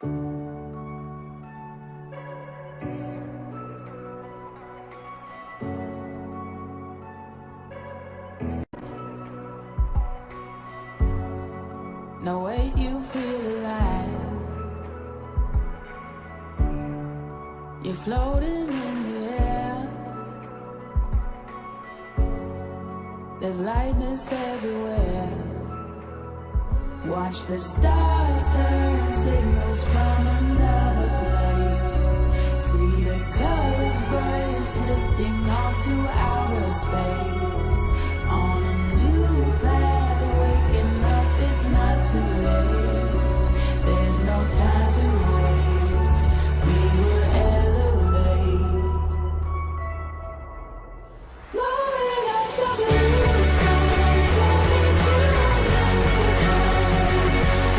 No, wait, you feel alive. You're floating in the air. There's lightness everywhere. Watch the stars turn, signals from another place. See the colors burst, lifting off to outer space. On a new path, waking up, it's not too late. There's no time to waste. We will elevate. Blowing up the blue skies, jumping to another time.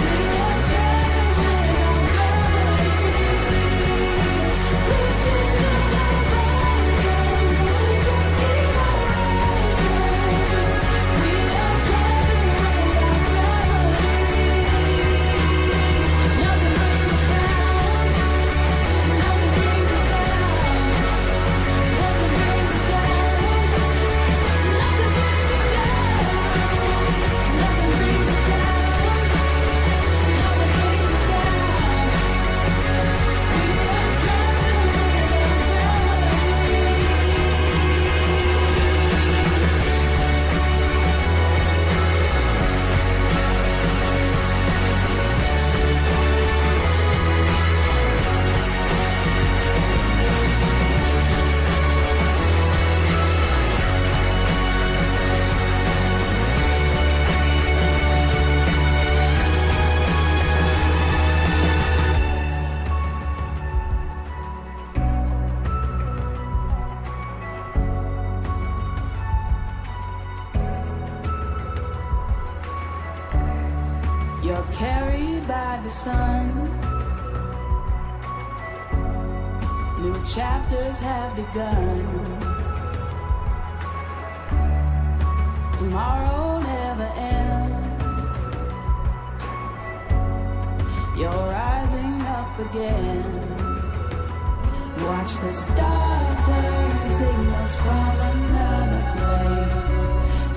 We are traveling on gravity, reaching the horizon. We just keep on rising. We are traveling on gravity. Nothing brings us down. Nothing brings us down. Nothing brings us down. Nothing brings us down. Nothing brings us down. Nothing brings us down. We are traveling You're carried by the sun. New chapters have begun. Tomorrow never ends. You're rising up again. Watch the stars turn, signals from another place.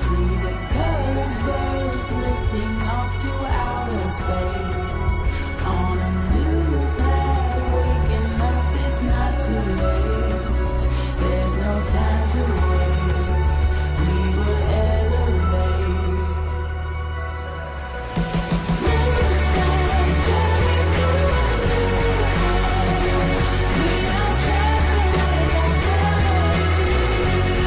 See the colors burst, lifting off to outer space. On a new path, waking up, it's not too late. There's no time to waste. We will elevate. Blue skies turning to a new high. We are traveling on gravity.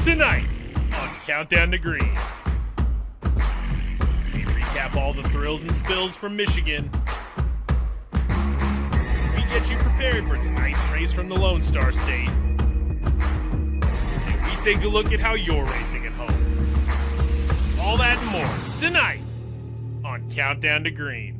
Tonight on Countdown to Green, we recap all the thrills and spills from Michigan. We get you prepared for tonight's race from the Lone Star State. And we take a look at how you're racing at home. All that and more tonight on Countdown to Green.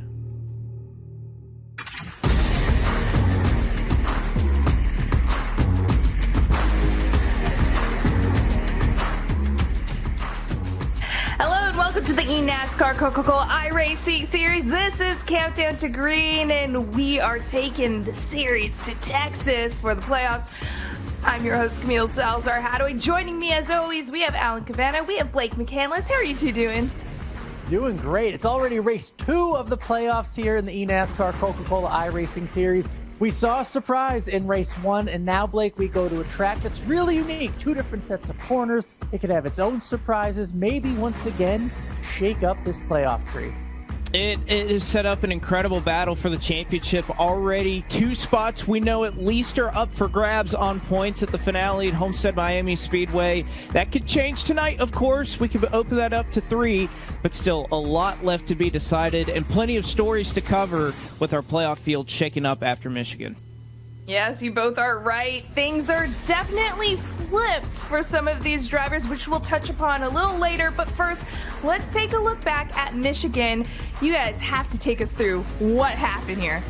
Hello and welcome to the eNASCAR Coca-Cola iRacing series. This is Countdown to Green and we are taking the series to Texas for the playoffs. I'm your host, Camille Salazar-Hadaway. Joining me as always, we have Alan Cabana, we have Blake McCandless. How are you two doing? Doing great. It's already race 2 of the playoffs here in the eNASCAR Coca-Cola iRacing series. We saw a surprise in race 1, and now, Blake, we go to a track that's really unique. 2 different sets of corners. It could have its own surprises, maybe once again shake up this playoff tree. It has set up an incredible battle for the championship already. 2 spots we know at least are up for grabs on points at the finale at Homestead Miami Speedway. That could change tonight, of course. We could open that up to 3, but still a lot left to be decided and plenty of stories to cover with our playoff field shaking up after Michigan. Yes, you both are right. Things are definitely flipped for some of these drivers, which we'll touch upon a little later. But first, let's take a look back at Michigan. You guys have to take us through what happened here.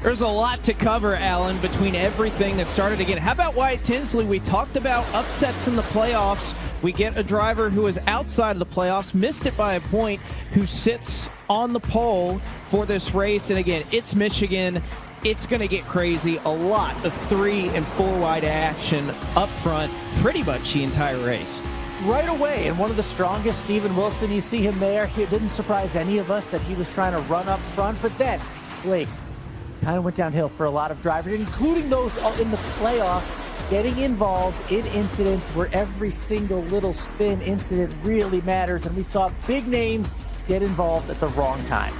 There's a lot to cover, Alan, between everything that started again. How about Wyatt Tinsley? We talked about upsets in the playoffs. We get a driver who is outside of the playoffs, missed it by a point, who sits on the pole for this race. And again, it's Michigan. It's going to get crazy. A lot of 3 and 4 wide action up front pretty much the entire race. Right away, and one of the strongest, Steven Wilson, you see him there. It didn't surprise any of us that he was trying to run up front, but then Blake kind of went downhill for a lot of drivers, including those in the playoffs, getting involved in incidents where every single little spin incident really matters, and we saw big names get involved at the wrong time.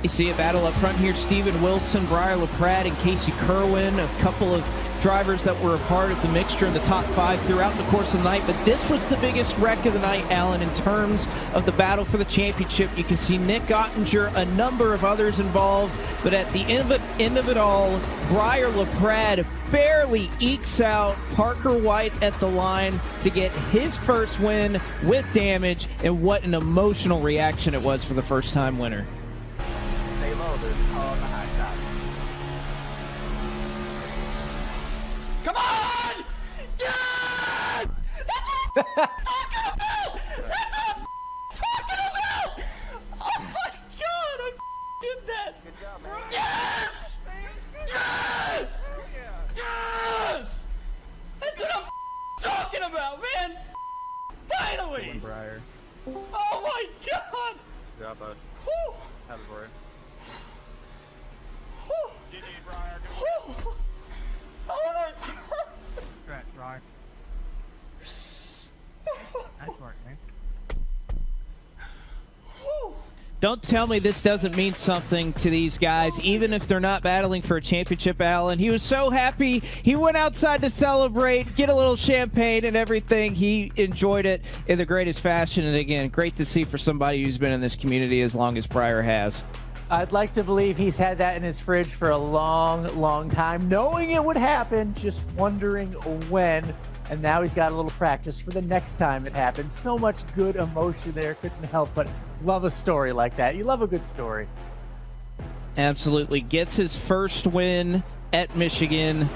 You see a battle up front here. Steven Wilson, Briar LaPrade, and Casey Kerwin, a couple of drivers that were a part of the mixture in the top 5 throughout the course of the night. But this was the biggest wreck of the night, Alan, in terms of the battle for the championship. You can see Nick Ottinger, a number of others involved. But at the end of it all, Briar LaPrade barely ekes out Parker White at the line to get his first win with damage. And what an emotional reaction it was for the first-time winner. Come on! Yes! That's what I'm talking about! That's what I'm talking about! Oh my god, I did that! Good job, man. Yes! Yes! Yes! That's what I'm talking about, man! Finally! Briar. Oh my god! Good job, bud. Whew. Have it for you. Whew. Whew. Oh my god! Right, Briar. Nice work, man. Whew. Don't tell me this doesn't mean something to these guys, even if they're not battling for a championship, Alan. He was so happy. He went outside to celebrate, get a little champagne and everything. He enjoyed it in the greatest fashion. And again, great to see for somebody who's been in this community as long as Briar has. I'd like to believe he's had that in his fridge for a long, long time, knowing it would happen, just wondering when. And now he's got a little practice for the next time it happens. So much good emotion there. Couldn't help but love a story like that. You love a good story. Absolutely. Gets his first win at Michigan.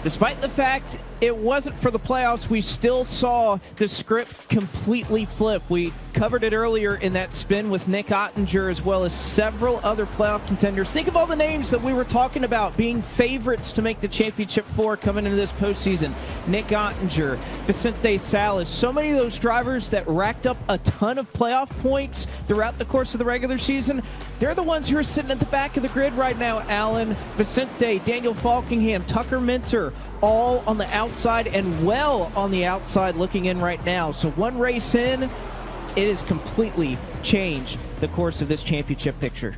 Despite the fact it wasn't for the playoffs, we still saw the script completely flip. We covered it earlier in that spin with Nick Ottinger as well as several other playoff contenders. Think of all the names that we were talking about being favorites to make the championship 4 coming into this postseason. Nick Ottinger, Vicente Salas, so many of those drivers that racked up a ton of playoff points throughout the course of the regular season. They're the ones who are sitting at the back of the grid right now, Alan. Vicente, Daniel Falkingham, Tucker Minter, all on the outside and well on the outside looking in right now. So one race in, it has completely changed the course of this championship picture.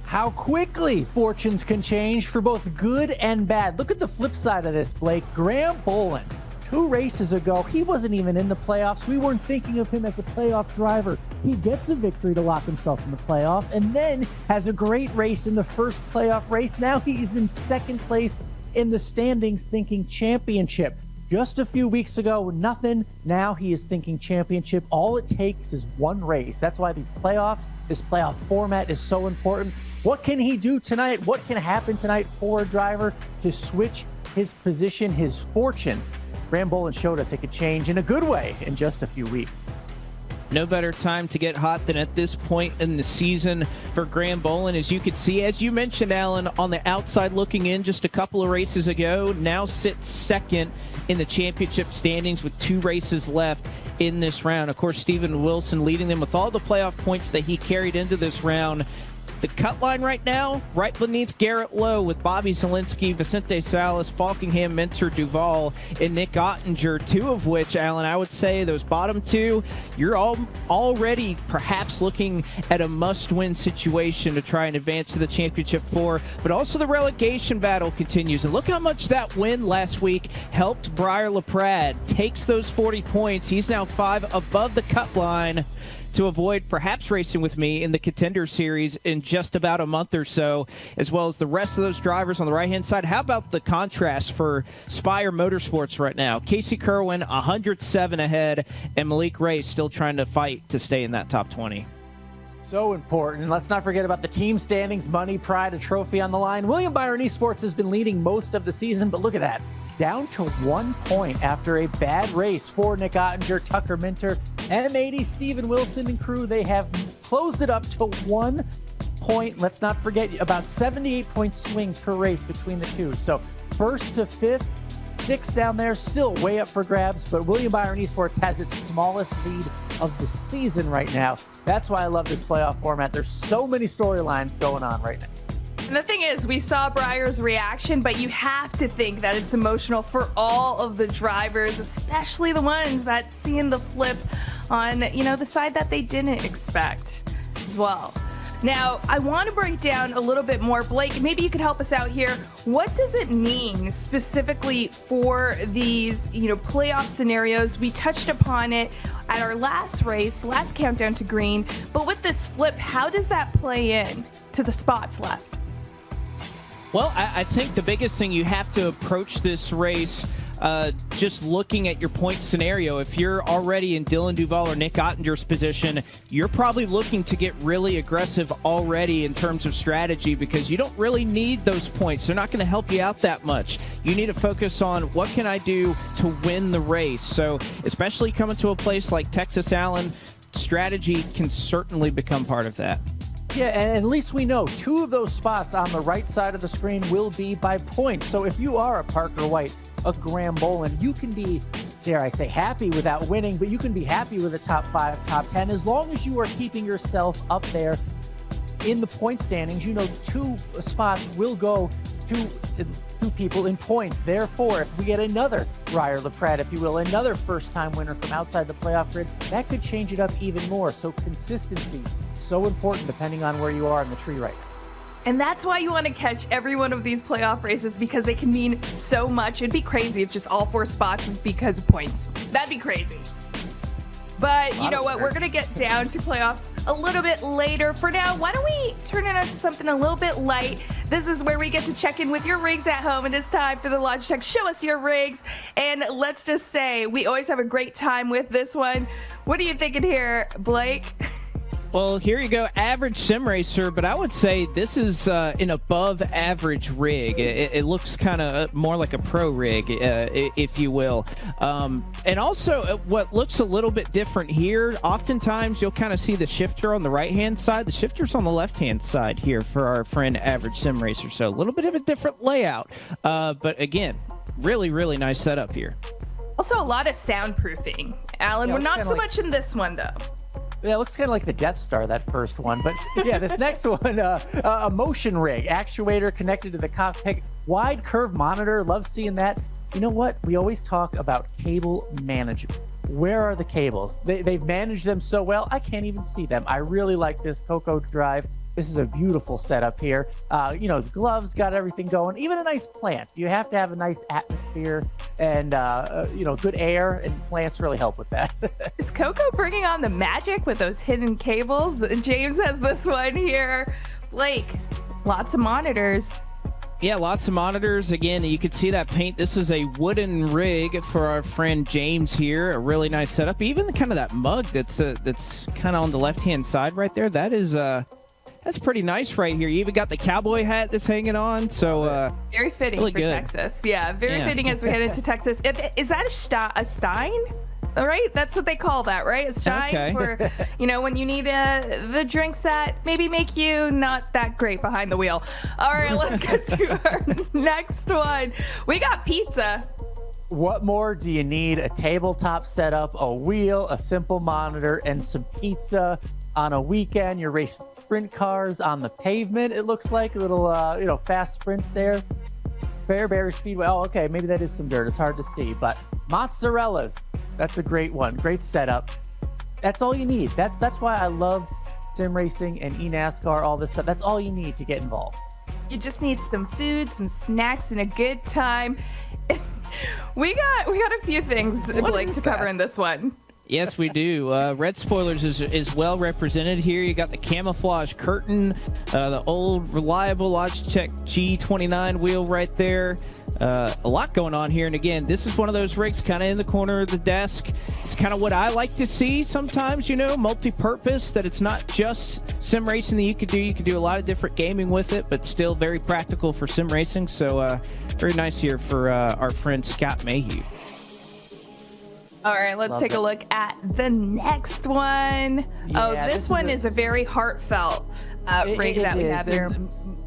How quickly fortunes can change for both good and bad. Look at the flip side of this, Blake. Graham Boland 2 races ago, he wasn't even in the playoffs. We weren't thinking of him as a playoff driver. He gets a victory to lock himself in the playoff and then has a great race in the first playoff race. Now he's in second place in the standings thinking championship. Just a few weeks ago, nothing. Now he is thinking championship. All it takes is one race. That's why these playoffs, this playoff format is so important. What can he do tonight? What can happen tonight for a driver to switch his position, his fortune? Graham Boland showed us it could change in a good way in just a few weeks. No better time to get hot than at this point in the season for Graham Boland. As you could see, as you mentioned, Alan, on the outside looking in just a couple of races ago, now sits second in the championship standings with 2 races left in this round. Of course, Steven Wilson leading them with all the playoff points that he carried into this round. The cut line right now, right beneath Garrett Lowe with Bobby Zielinski, Vicente Salas, Falkingham, Mentor, Duval, and Nick Ottinger, 2 of which, Alan, I would say those bottom 2, you're already perhaps looking at a must-win situation to try and advance to the championship 4, but also the relegation battle continues. And look how much that win last week helped Briar LaPrade. Takes those 40 points. He's now 5 above the cut line to avoid perhaps racing with me in the Contender Series in just about a month or so, as well as the rest of those drivers on the right-hand side. How about the contrast for Spire Motorsports right now? Casey Kerwin, 107 ahead, and Malik Ray still trying to fight to stay in that top 20. So important. And let's not forget about the team standings, money, pride, a trophy on the line. William Byron Esports has been leading most of the season, but look at that. Down to 1 point after a bad race for Nick Ottinger, Tucker Minter, M80, Steven Wilson and crew. They have closed it up to 1 point. Let's not forget about 78-point swings per race between the two. So first to fifth, 6 down there, still way up for grabs, but William Byron Esports has its smallest lead of the season right now. That's why I love this playoff format. There's so many storylines going on right now. And the thing is, we saw Briar's reaction, but you have to think that it's emotional for all of the drivers, especially the ones that seeing the flip on, the side that they didn't expect as well. Now, I want to break down a little bit more. Blake, maybe you could help us out here. What does it mean specifically for these, playoff scenarios? We touched upon it at our last race, last countdown to green, but with this flip, how does that play in to the spots left? Well, I think the biggest thing, you have to approach this race just looking at your point scenario. If you're already in Dylan Duval or Nick Ottinger's position, you're probably looking to get really aggressive already in terms of strategy, because you don't really need those points. They're not going to help you out that much. You need to focus on what can I do to win the race. So especially coming to a place like Texas, Allen, strategy can certainly become part of that. Yeah, and at least we know 2 of those spots on the right side of the screen will be by points. So if you are a Parker White, a Graham Boland, you can be, dare I say, happy without winning, but you can be happy with a top 5, top 10, as long as you are keeping yourself up there in the point standings. 2 spots will go to 2 people in points. Therefore, if we get another Briar LaPrade, if you will, another first-time winner from outside the playoff grid, that could change it up even more. So consistency, so important depending on where you are in the tree right now. And that's why you want to catch every one of these playoff races, because they can mean so much. It'd be crazy if just all 4 spots is because of points. That'd be crazy. But you know what? We're going to get down to playoffs a little bit later. For now, why don't we turn it on to something a little bit light? This is where we get to check in with your rigs at home, and it's time for the Logitech Show Us Your Rigs. And let's just say, we always have a great time with this one. What are you thinking here, Blake? Well, here you go, average sim racer, but I would say this is an above average rig. It looks kind of more like a pro rig, if you will. And also what looks a little bit different here, oftentimes you'll kind of see the shifter on the right-hand side. The shifter's on the left-hand side here for our friend average sim racer. So a little bit of a different layout. But again, really, really nice setup here. Also a lot of soundproofing. Alan, we're not so much in this one, though. Yeah, it looks kind of like the Death Star, that first one. But yeah, this next one, a motion rig, actuator connected to the cockpit, wide curve monitor. Love seeing that. You know what? We always talk about cable management. Where are the cables? They've managed them so well, I can't even see them. I really like this Coco Drive This is a beautiful setup here. The gloves got everything going. Even a nice plant. You have to have a nice atmosphere and, good air, and plants really help with that. Is Coco bringing on the magic with those hidden cables? James has this one here. Blake, lots of monitors. Yeah, lots of monitors. Again, you can see that paint. This is a wooden rig for our friend James here. A really nice setup. Even kind of that mug that's kind of on the left-hand side right there. That's pretty nice right here. You even got the cowboy hat that's hanging on. So very fitting really for good. Texas. Yeah, very fitting as we head into Texas. Is that a Stein? All right, that's what they call that, right? A Stein for, when you need the drinks that maybe make you not that great behind the wheel. All right, let's get to our next one. We got pizza. What more do you need? A tabletop setup, a wheel, a simple monitor, and some pizza. On a weekend, you're racing sprint cars on the pavement, it looks like. A little, fast sprints there. Spire Speedway. Oh, okay, maybe that is some dirt. It's hard to see. But mozzarella's. That's a great one. Great setup. That's all you need. That's why I love sim racing and eNASCAR, all this stuff. That's all you need to get involved. You just need some food, some snacks, and a good time. We got a few things, Blake, to cover in this one. Yes, we do. Red Spoilers is well represented here. You got the camouflage curtain, the old reliable Logitech G29 wheel right there. A lot going on here. And again, this is one of those rigs kind of in the corner of the desk. It's kind of what I like to see sometimes, multi-purpose, that it's not just sim racing that you could do. You could do a lot of different gaming with it, but still very practical for sim racing. So very nice here for our friend Scott Mayhew. All right, let's take a look at the next one. This one is a very heartfelt rig that we have here.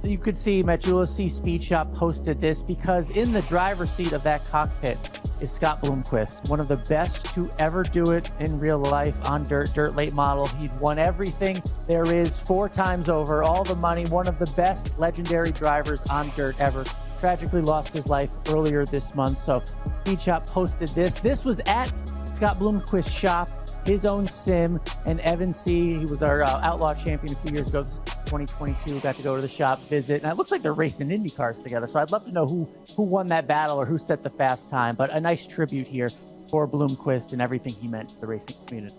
You could see Majula C Speed Shop posted this because in the driver's seat of that cockpit is Scott Bloomquist, one of the best to ever do it in real life on dirt late model. He'd won everything there is 4 times over, all the money, one of the best legendary drivers on dirt ever. Tragically lost his life earlier this month. So Speed Shop posted this. This was at Scott Bloomquist's shop, his own sim, and Evan C. He was our Outlaw champion a few years ago. This is 2022. Got to go to the shop, visit, and it looks like they're racing Indy cars together. So I'd love to know who won that battle or who set the fast time. But a nice tribute here for Bloomquist and everything he meant to the racing community.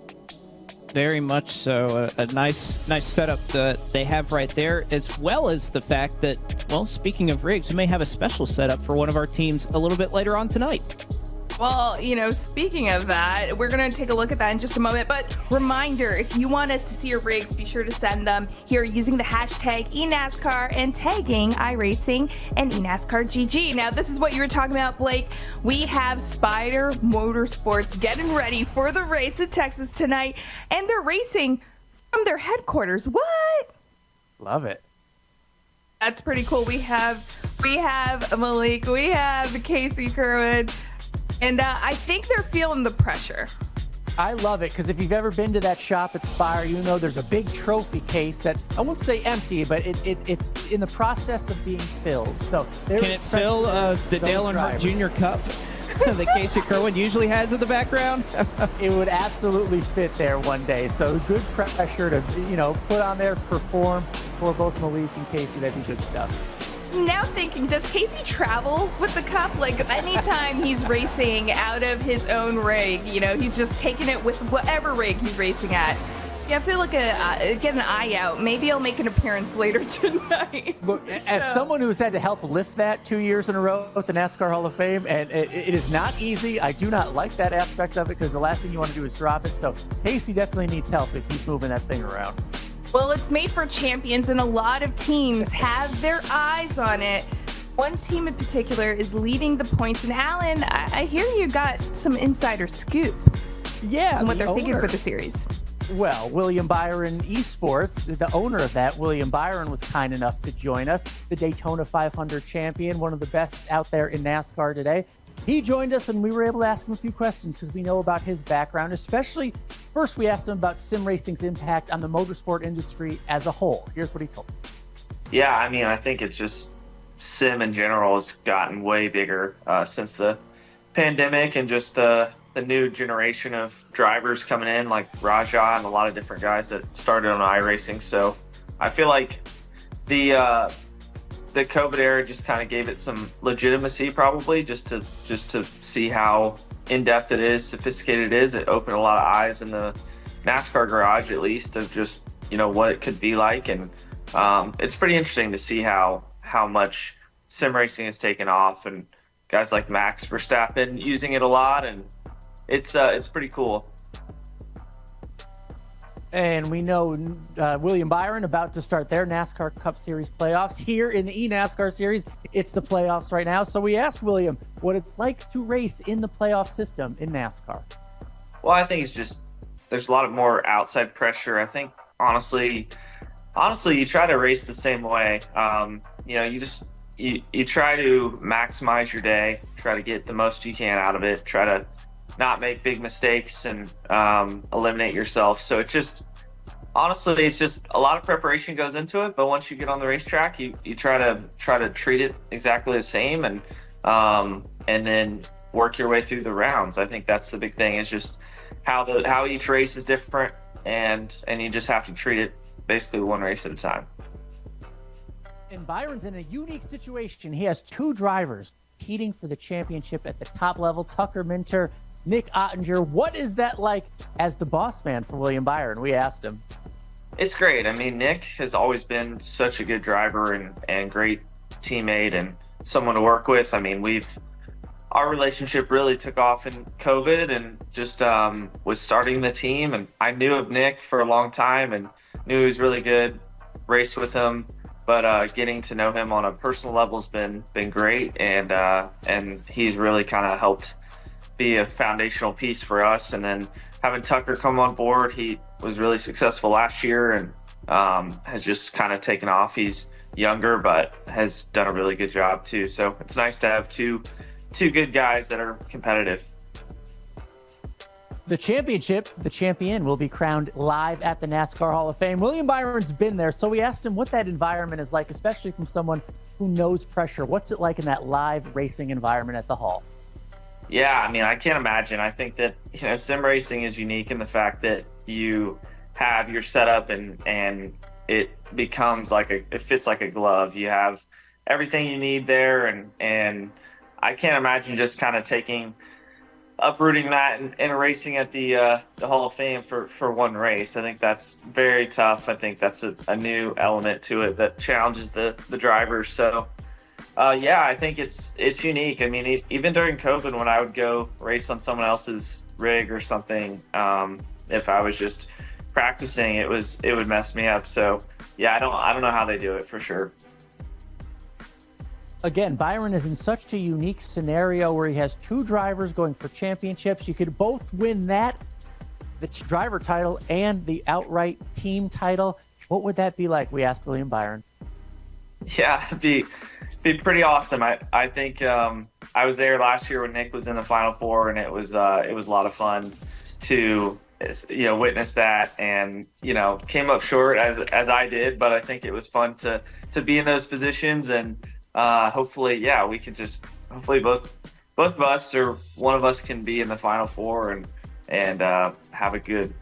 Very much so. A nice setup that they have right there, as well as the fact that, well, speaking of rigs, we may have a special setup for one of our teams a little bit later on tonight. Well, speaking of that, we're going to take a look at that in just a moment. But reminder, if you want us to see your rigs, be sure to send them here using the hashtag eNASCAR and tagging iRacing and eNASCAR GG. Now, this is what you were talking about, Blake. We have Spire Motorsports getting ready for the race in Texas tonight, and they're racing from their headquarters. What? Love it. That's pretty cool. We have Malik, we have Casey Kerwin. And I think they're feeling the pressure. I love it because if you've ever been to that shop at Spire, there's a big trophy case that I won't say empty, but it's in the process of being filled. So can it fill the Dale Earnhardt Jr. Cup that Casey Kerwin usually has in the background? It would absolutely fit there one day. So good pressure to put on there, perform for both Malik and Casey. That'd be good stuff. Now thinking, does Casey travel with the cup? Like anytime he's racing out of his own rig, he's just taking it with whatever rig he's racing at. You have to look at get an eye out. Maybe he'll make an appearance later tonight. Look, as someone who's had to help lift that 2 years in a row at the NASCAR Hall of Fame, and it is not easy. I do not like that aspect of it because the last thing you want to do is drop it. So Casey definitely needs help if he's moving that thing around. Well, it's made for champions, and a lot of teams have their eyes on it. One team in particular is leading the points. And Alan, I hear you got some insider scoop. Yeah, on what they're thinking for the series. Well, William Byron Esports, the owner of that, William Byron, was kind enough to join us, the Daytona 500 champion, one of the best out there in NASCAR today. He joined us, and we were able to ask him a few questions because we know about his background. Especially, first we asked him about sim racing's impact on the motorsport industry as a whole. Here's what he told us. Yeah, I think it's just sim in general has gotten way bigger since the pandemic, and just the new generation of drivers coming in, like Raja and a lot of different guys that started on iRacing. So I feel like the COVID era just kind of gave it some legitimacy, probably just to see how in depth it is, sophisticated it is. It opened a lot of eyes in the NASCAR garage, at least, of just what it could be like, and it's pretty interesting to see how much sim racing has taken off, and guys like Max Verstappen using it a lot, and it's pretty cool. And we know William Byron about to start their NASCAR Cup Series playoffs here in the eNASCAR Series. It's the playoffs right now. So we asked William what it's like to race in the playoff system in NASCAR. Well, I think it's just there's a lot of more outside pressure. I think honestly, you try to race the same way. You try to maximize your day, try to get the most you can out of it, try to not make big mistakes and eliminate yourself. So it's just a lot of preparation goes into it, but once you get on the racetrack, you try to treat it exactly the same, and then work your way through the rounds. I think that's the big thing, is just how each race is different, and you just have to treat it basically one race at a time. And Byron's in a unique situation. He has two drivers competing for the championship at the top level, Tucker Minter, Nick Ottinger. What is that like as the boss man for William Byron? We asked him. It's great. I mean, Nick has always been such a good driver and great teammate and someone to work with. I mean, our relationship really took off in COVID, and just was starting the team. And I knew of Nick for a long time and knew he was really good, raced with him. But getting to know him on a personal level has been great, and he's really kind of helped be a foundational piece for us. And then having Tucker come on board, he was really successful last year and has just kind of taken off. He's younger, but has done a really good job too. So it's nice to have two good guys that are competitive. The championship, the champion, will be crowned live at the NASCAR Hall of Fame. William Byron's been there, so we asked him what that environment is like, especially from someone who knows pressure. What's it like in that live racing environment at the Hall? Yeah, I mean, I can't imagine. I think that, sim racing is unique in the fact that you have your setup and it becomes it fits like a glove. You have everything you need there, and I can't imagine just kind of uprooting that and racing at the Hall of Fame for one race. I think that's very tough. I think that's a new element to it that challenges the drivers. So yeah, I think it's unique. I mean, even during COVID, when I would go race on someone else's rig or something, if I was just practicing, it would mess me up. So yeah, I don't know how they do it for sure. Again, Byron is in such a unique scenario where he has two drivers going for championships. You could both win the driver title and the outright team title. What would that be like? We asked William Byron. Yeah, it'd be pretty awesome. I think I was there last year when Nick was in the Final Four, and it was a lot of fun to witness that, and came up short as I did, but I think it was fun to be in those positions, and hopefully we can hopefully both of us or one of us can be in the Final Four and have a good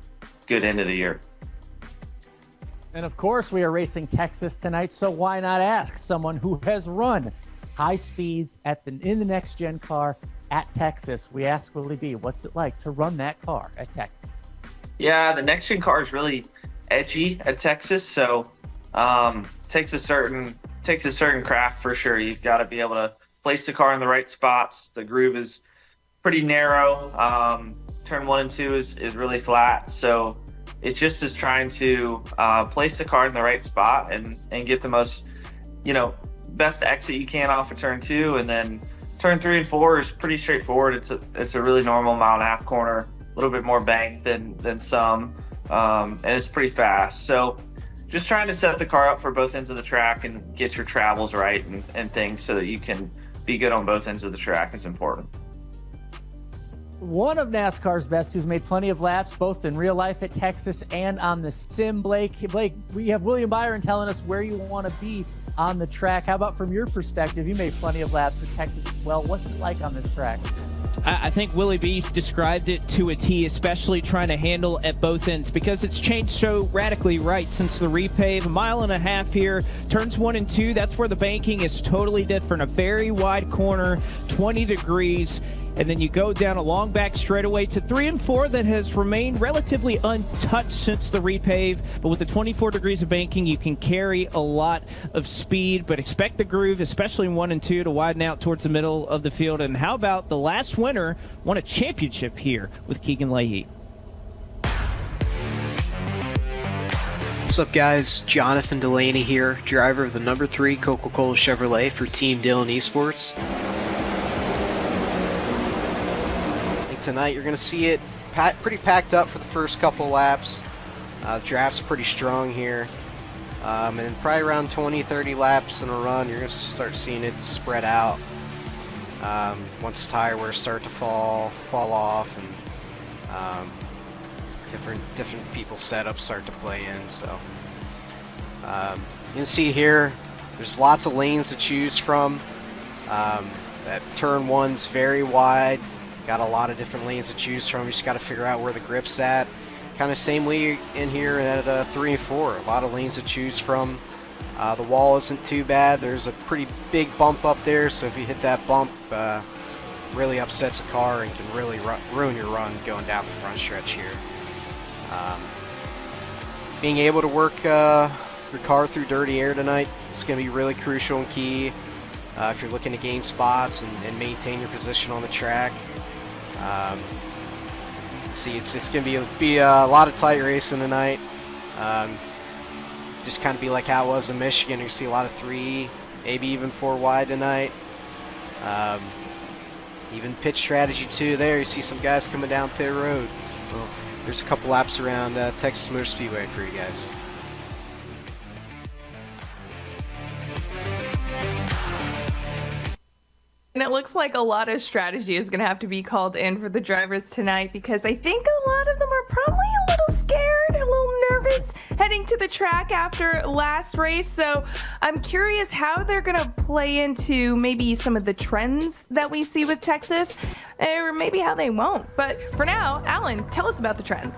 end of the year. And of course, we are racing Texas tonight, so why not ask someone who has run high speeds in the next gen car at Texas? We asked Willie B, what's it like to run that car at Texas? Yeah, the next gen car is really edgy at Texas, so takes a certain craft for sure. You've got to be able to place the car in the right spots. The groove is pretty narrow. Turn 1 and 2 is really flat, so it just is trying to place the car in the right spot and get the most, best exit you can off of turn 2, and then turn 3 and 4 is pretty straightforward. It's a really normal 1.5 corner, a little bit more banked than some, and it's pretty fast. So just trying to set the car up for both ends of the track and get your travels right and things so that you can be good on both ends of the track is important. One of NASCAR's best, who's made plenty of laps, both in real life at Texas and on the sim, Blake, we have William Byron telling us where you want to be on the track. How about from your perspective? You made plenty of laps at Texas as well. What's it like on this track? I think Willie B described it to a T, especially trying to handle at both ends, because it's changed so radically right since the repave. 1.5 miles here, turns 1 and 2, that's where the banking is totally different. A very wide corner, 20 degrees, and then you go down a long back straightaway to 3 and 4 that has remained relatively untouched since the repave. But with the 24 degrees of banking, you can carry a lot of speed, but expect the groove, especially in 1 and 2, to widen out towards the middle of the field. And how about the last winner won a championship here with Keegan Leahy? What's up, guys? Jonathan Delaney here, driver of the number 3 Coca-Cola Chevrolet for Team Dillon Esports. Tonight you're going to see it pretty packed up for the first couple laps. The draft's pretty strong here. And then probably around 20-30 laps in a run, you're going to start seeing it spread out. Once tire wears start to fall off, and different people's setups start to play in. So you can see here, there's lots of lanes to choose from. That turn 1's very wide. Got a lot of different lanes to choose from. You just got to figure out where the grip's at. Kind of same way in here at 3 and 4. A lot of lanes to choose from. The wall isn't too bad. There's a pretty big bump up there, so if you hit that bump, really upsets the car and can really ruin your run going down the front stretch here. Being able to work your car through dirty air tonight is going to be really crucial and key if you're looking to gain spots and maintain your position on the track. See, it's going to be a lot of tight racing tonight. Just kind of be like how it was in Michigan. You see a lot of 3, maybe even 4 wide tonight. Even pit strategy too there. You see some guys coming down pit road. Well, there's a couple laps around Texas Motor Speedway for you guys. And it looks like a lot of strategy is going to have to be called in for the drivers tonight, because I think a lot of them are probably a little scared, a little nervous heading to the track after last race. So I'm curious how they're going to play into maybe some of the trends that we see with Texas, or maybe how they won't. But for now, Alan, tell us about the trends.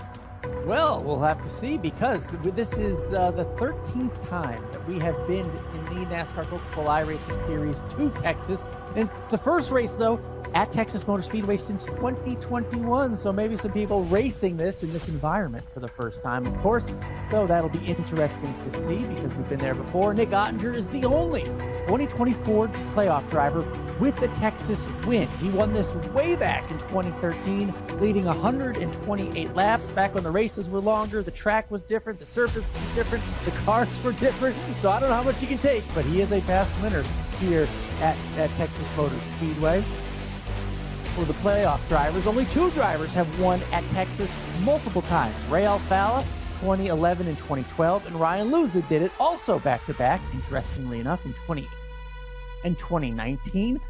Well, we'll have to see, because this is the 13th time that we have been in the eNASCAR Coca-Cola iRacing Series to Texas. And it's the first race, though, at Texas Motor Speedway since 2021. So maybe some people racing this in this environment for the first time. Of course, though, that'll be interesting to see because we've been there before. Nick Ottinger is the only 2024 playoff driver with the Texas win. He won this way back in 2013, leading 128 laps back when the races were longer, the track was different, the surface was different, the cars were different. So I don't know how much he can take, but he is a past winner here at Texas Motor Speedway. For the playoff drivers, only 2 drivers have won at Texas multiple times. Ray Alfala, 2011 and 2012, and Ryan Luza did it also back-to-back, interestingly enough, in 20 and 2019.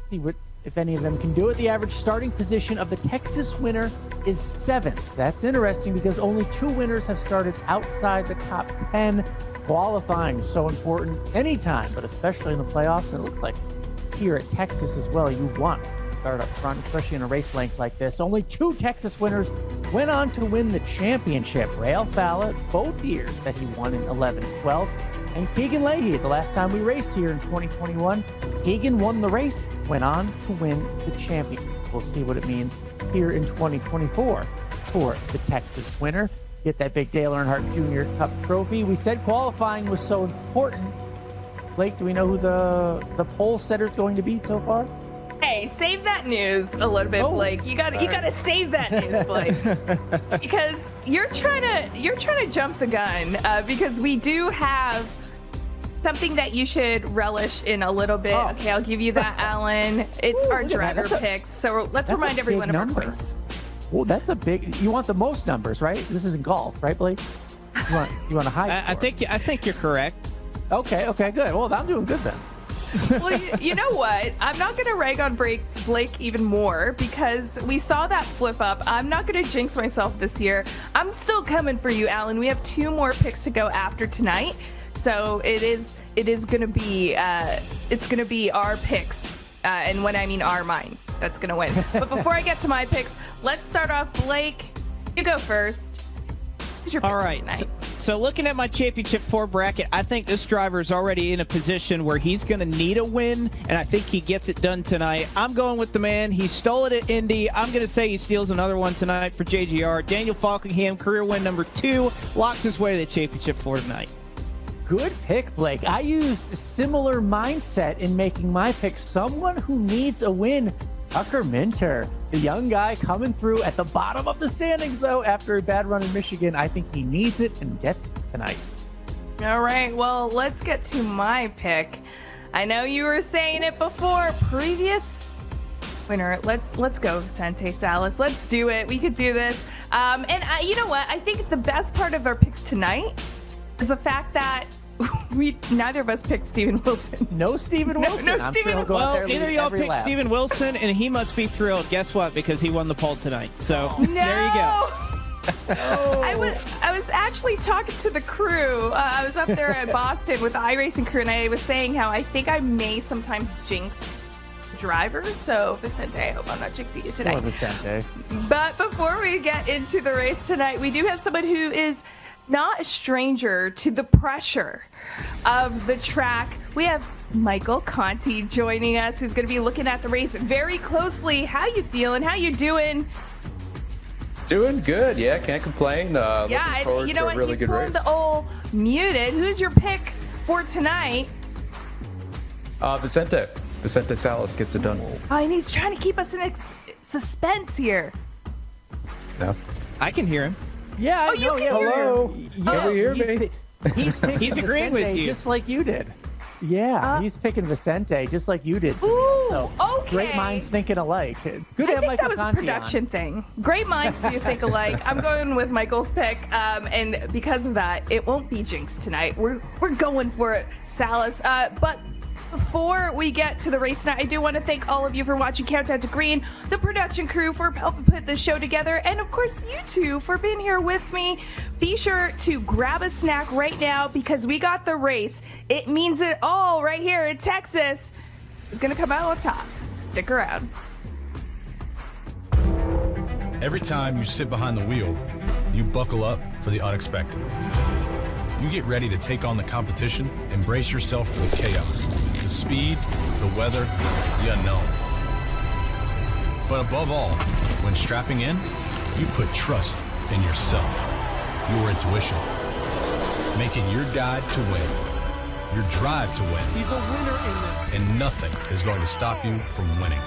See what if any of them can do it. The average starting position of the Texas winner is 7th. That's interesting because only 2 winners have started outside the top 10. Qualifying is so important anytime, but especially in the playoffs, and it looks like here at Texas as well, you want start up front, especially in a race length like this. Only 2 Texas winners went on to win the championship. Ray Alfala, both years that he won in 11 and 12, and Keegan Leahy, the last time we raced here in 2021. Keegan won the race, went on to win the championship. We'll see what it means here in 2024 for the Texas winner. Get that big Dale Earnhardt Jr. Cup trophy. We said qualifying was so important. Blake, do we know who the pole setter is going to be so far? Hey, save that news a little bit, Blake. You gotta save that news, Blake, because you're trying to jump the gun. Because we do have something that you should relish in a little bit. Oh. Okay, I'll give you that, Alan. It's our driver picks. So let's remind everyone of our points. Well, that's a big. You want the most numbers, right? This isn't golf, right, Blake? You want a high score. I think you're correct. Okay, good. Well, I'm doing good then. Well, you know what? I'm not going to rag on Blake even more because we saw that flip up. I'm not going to jinx myself this year. I'm still coming for you, Alan. We have 2 more picks to go after tonight, so it is going to be it's going to be our picks, and when I mean our, mine. that's going to win. But before I get to my picks, let's start off. Blake, you go first. Who's your pick All right. tonight? So looking at my Championship 4 bracket, I think this driver is already in a position where he's going to need a win, and I think he gets it done tonight. I'm going with the man. He stole it at Indy. I'm going to say he steals another one tonight for JGR. Daniel Falkingham, career win number 2, locks his way to the Championship 4 tonight. Good pick, Blake. I used a similar mindset in making my pick. Someone who needs a win, Tucker Minter. The young guy coming through at the bottom of the standings, though, after a bad run in Michigan. I think he needs it and gets it tonight. All right, well, let's get to my pick. I know you were saying it before. Previous winner. Let's go, Vicente Salas. Let's do it. We could do this. You know what? I think the best part of our picks tonight is the fact that neither of us picked Steven Wilson. No Steven Wilson. no I'm Steven sure he'll go out Well, there and either lead y'all every pick lap. Steven Wilson, and he must be thrilled. Guess what? Because he won the poll tonight. So No! there you go. I was actually talking to the crew. I was up there at Boston with the iRacing crew, and I was saying how I think I may sometimes jinx drivers. So, Vicente, I hope I'm not jinxing you today. Poor Vicente. But before we get into the race tonight, we do have someone who is not a stranger to the pressure of the track. We have Michael Conti joining us, who's going to be looking at the race very closely. How you feeling? How you doing? Doing good, yeah, can't complain. Looking forward you know to what? a really He's good pulling race. the old muted. Who's your pick for tonight? Vicente Salas gets it done. Oh, and he's trying to keep us in suspense here. No. I can hear him. Yeah, Oh, you no, can yeah. hear Hello. him. Can you hear me? He's picking He's agreeing with Vicente you. just like you did. Yeah, he's picking Vicente just like you did. to me. Ooh, So, okay. Great minds thinking alike. Good to I have think Michael that was a Conti production on. thing. Great minds do think alike. I'm going with Michael's pick, and because of that, it won't be Jinx tonight. We're going for it, Salas. But before we get to the race tonight, I do want to thank all of you for watching Countdown to Green, the production crew for helping put the show together, and of course you two for being here with me. Be sure to grab a snack right now because we got the race. It means it all right here in Texas. It's going to come out on top. Stick around. Every time you sit behind the wheel, you buckle up for the unexpected. You get ready to take on the competition and brace yourself for the chaos, the speed, the weather, the unknown. But above all, when strapping in, you put trust in yourself, your intuition. Make it your guide to win, your drive to win. He's a winner in this. And nothing is going to stop you from winning.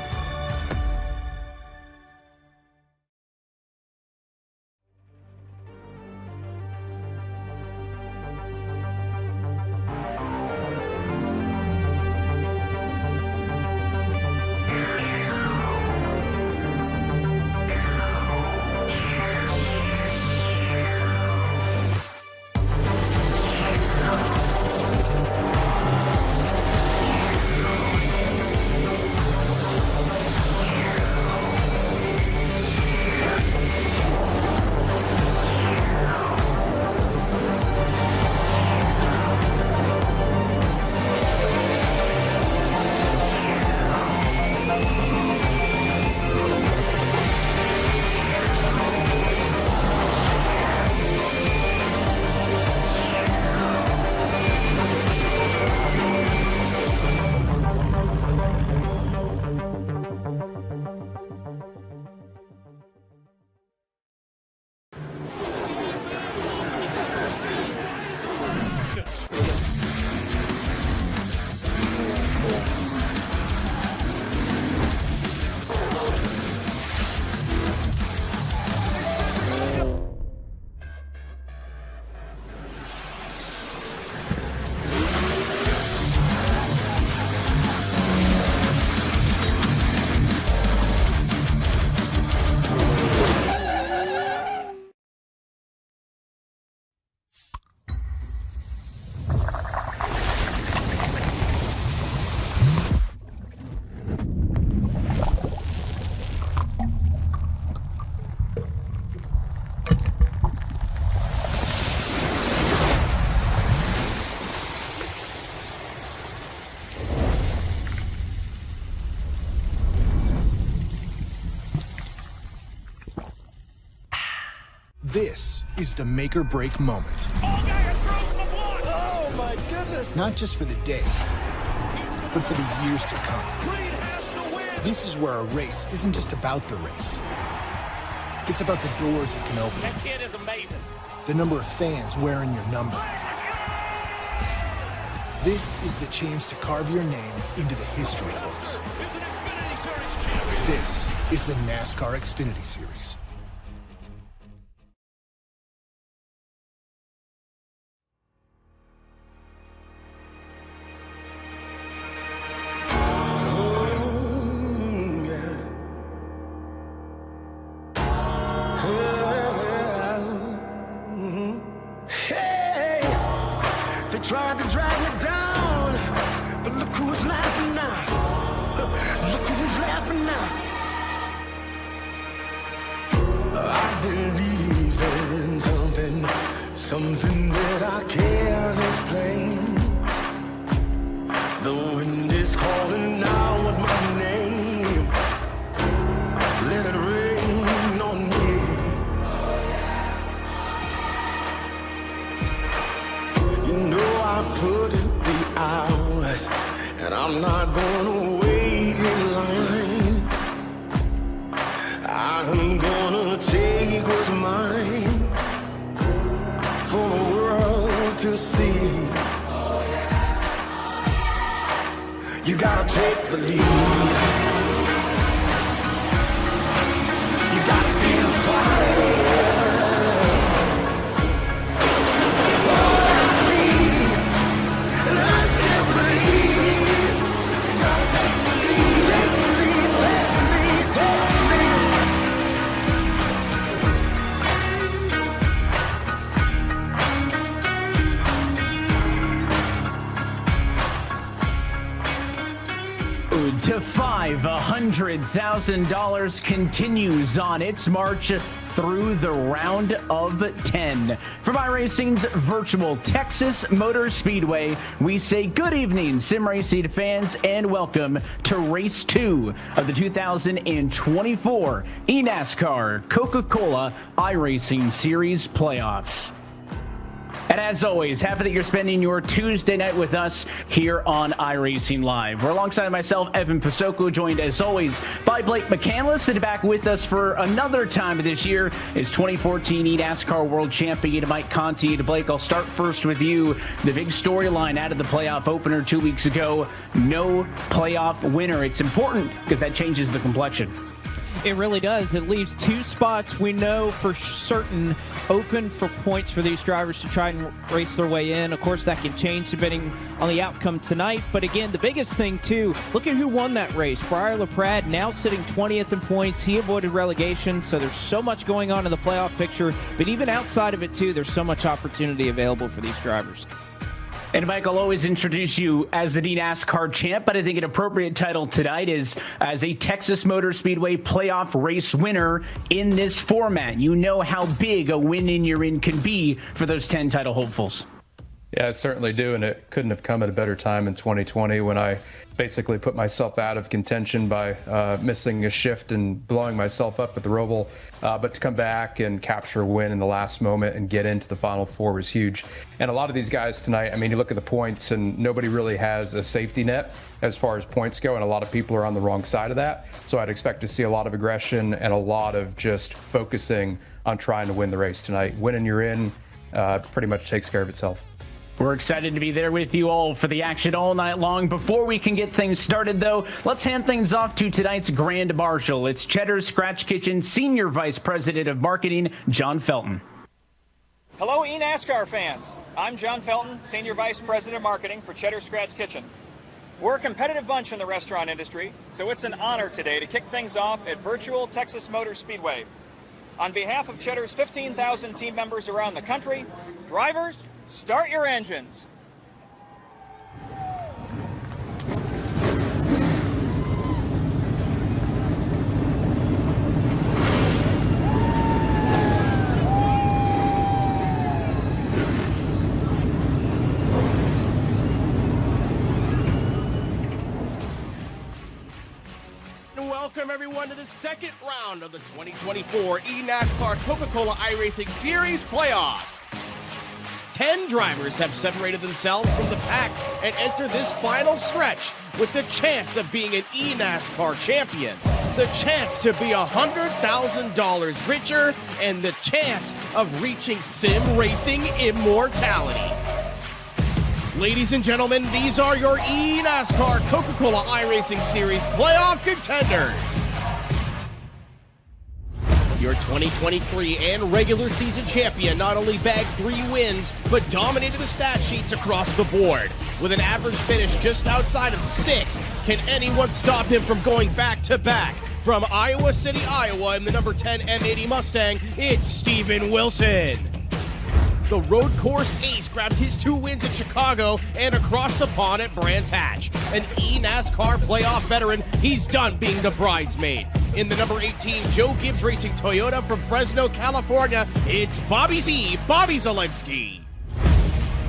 This is the make or break moment. Oh my goodness! Not just for the day, but for the years to come. This is where a race isn't just about the race. It's about the doors it can open. That kid is amazing. The number of fans wearing your number. This is the chance to carve your name into the history books. This is the NASCAR Xfinity Series. Tried to drag me down, but look who's laughing now. Look who's laughing now. I believe in something that I can't explain. The wind is calling out my name. Let it rain on me. You know I put in the hours, and I'm not gonna wait in line. I'm gonna take what's mine for the world to see. You gotta take the lead. You gotta feel the fire. To $500,000 continues on its march through the round of 10. From iRacing's virtual Texas Motor Speedway, we say good evening, sim racing fans, and welcome to Race 2 of the 2024 eNASCAR Coca-Cola iRacing Series playoffs. And as always, happy that you're spending your Tuesday night with us here on iRacing Live. We're alongside myself, Evan Pasoko, joined as always by Blake McCandless, and back with us for another time this year is 2014 eNASCAR World Champion Mike Conti. Blake, I'll start first with you. The big storyline out of the playoff opener 2 weeks ago, no playoff winner. It's important because that changes the complexion. It really does. It leaves two spots we know for certain open for points for these drivers to try and race their way in. Of course, that can change depending on the outcome tonight. But again, the biggest thing, too, look at who won that race. Briar LaPrade now sitting 20th in points. He avoided relegation, so there's so much going on in the playoff picture. But even outside of it, too, there's so much opportunity available for these drivers. And Mike, I'll always introduce you as the eNASCAR champ, but I think an appropriate title tonight is as a Texas Motor Speedway playoff race winner in this format. You know how big a win in your in can be for those 10 title hopefuls. Yeah, I certainly do, and it couldn't have come at a better time in 2020 when I basically put myself out of contention by missing a shift and blowing myself up at the Roval. But to come back and capture a win in the last moment and get into the Final Four was huge. And a lot of these guys tonight, I mean, you look at the points and nobody really has a safety net as far as points go, and a lot of people are on the wrong side of that. So I'd expect to see a lot of aggression and a lot of just focusing on trying to win the race tonight. Winning you're in pretty much takes care of itself. We're excited to be there with you all for the action all night long. Before we can get things started, though, let's hand things off to tonight's Grand Marshal. It's Cheddar's Scratch Kitchen Senior Vice President of Marketing, John Felton. Hello, eNASCAR fans. I'm John Felton, Senior Vice President of Marketing for Cheddar's Scratch Kitchen. We're a competitive bunch in the restaurant industry, so it's an honor today to kick things off at virtual Texas Motor Speedway. On behalf of Cheddar's 15,000 team members around the country, drivers, start your engines. Welcome, everyone, to the second round of the 2024 eNASCAR Coca-Cola iRacing Series playoffs. 10 drivers have separated themselves from the pack and enter this final stretch with the chance of being an eNASCAR champion, the chance to be $100,000 richer, and the chance of reaching sim racing immortality. Ladies and gentlemen, these are your eNASCAR Coca-Cola iRacing Series playoff contenders. Your 2023 and regular season champion not only bagged 3 wins, but dominated the stat sheets across the board. With an average finish just outside of 6, can anyone stop him from going back-to-back? From Iowa City, Iowa, in the number 10 M80 Mustang, it's Steven Wilson. The road course ace grabbed his 2 wins in Chicago and across the pond at Brands Hatch. An eNASCAR playoff veteran, he's done being the bridesmaid. In the number 18 Joe Gibbs Racing Toyota from Fresno, California, it's Bobby Z, Bobby Zelensky.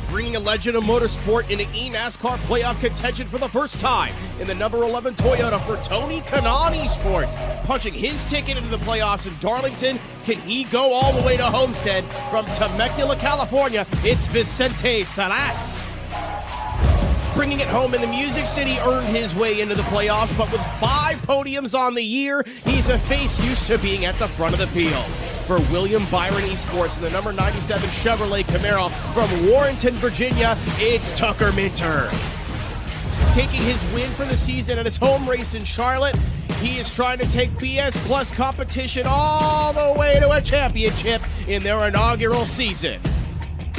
Bringing a legend of motorsport into eNASCAR playoff contention for the first time in the number 11 Toyota for Tony Kanaan Esports. Punching his ticket into the playoffs in Darlington, can he go all the way to Homestead? From Temecula, California, it's Vicente Salas. Bringing it home in the Music City, earned his way into the playoffs, but with 5 podiums on the year, he's a face used to being at the front of the field. For William Byron Esports in the number 97 Chevrolet Camaro from Warrenton, Virginia, it's Tucker Minter. Taking his win for the season at his home race in Charlotte, he is trying to take BS Plus competition all the way to a championship in their inaugural season.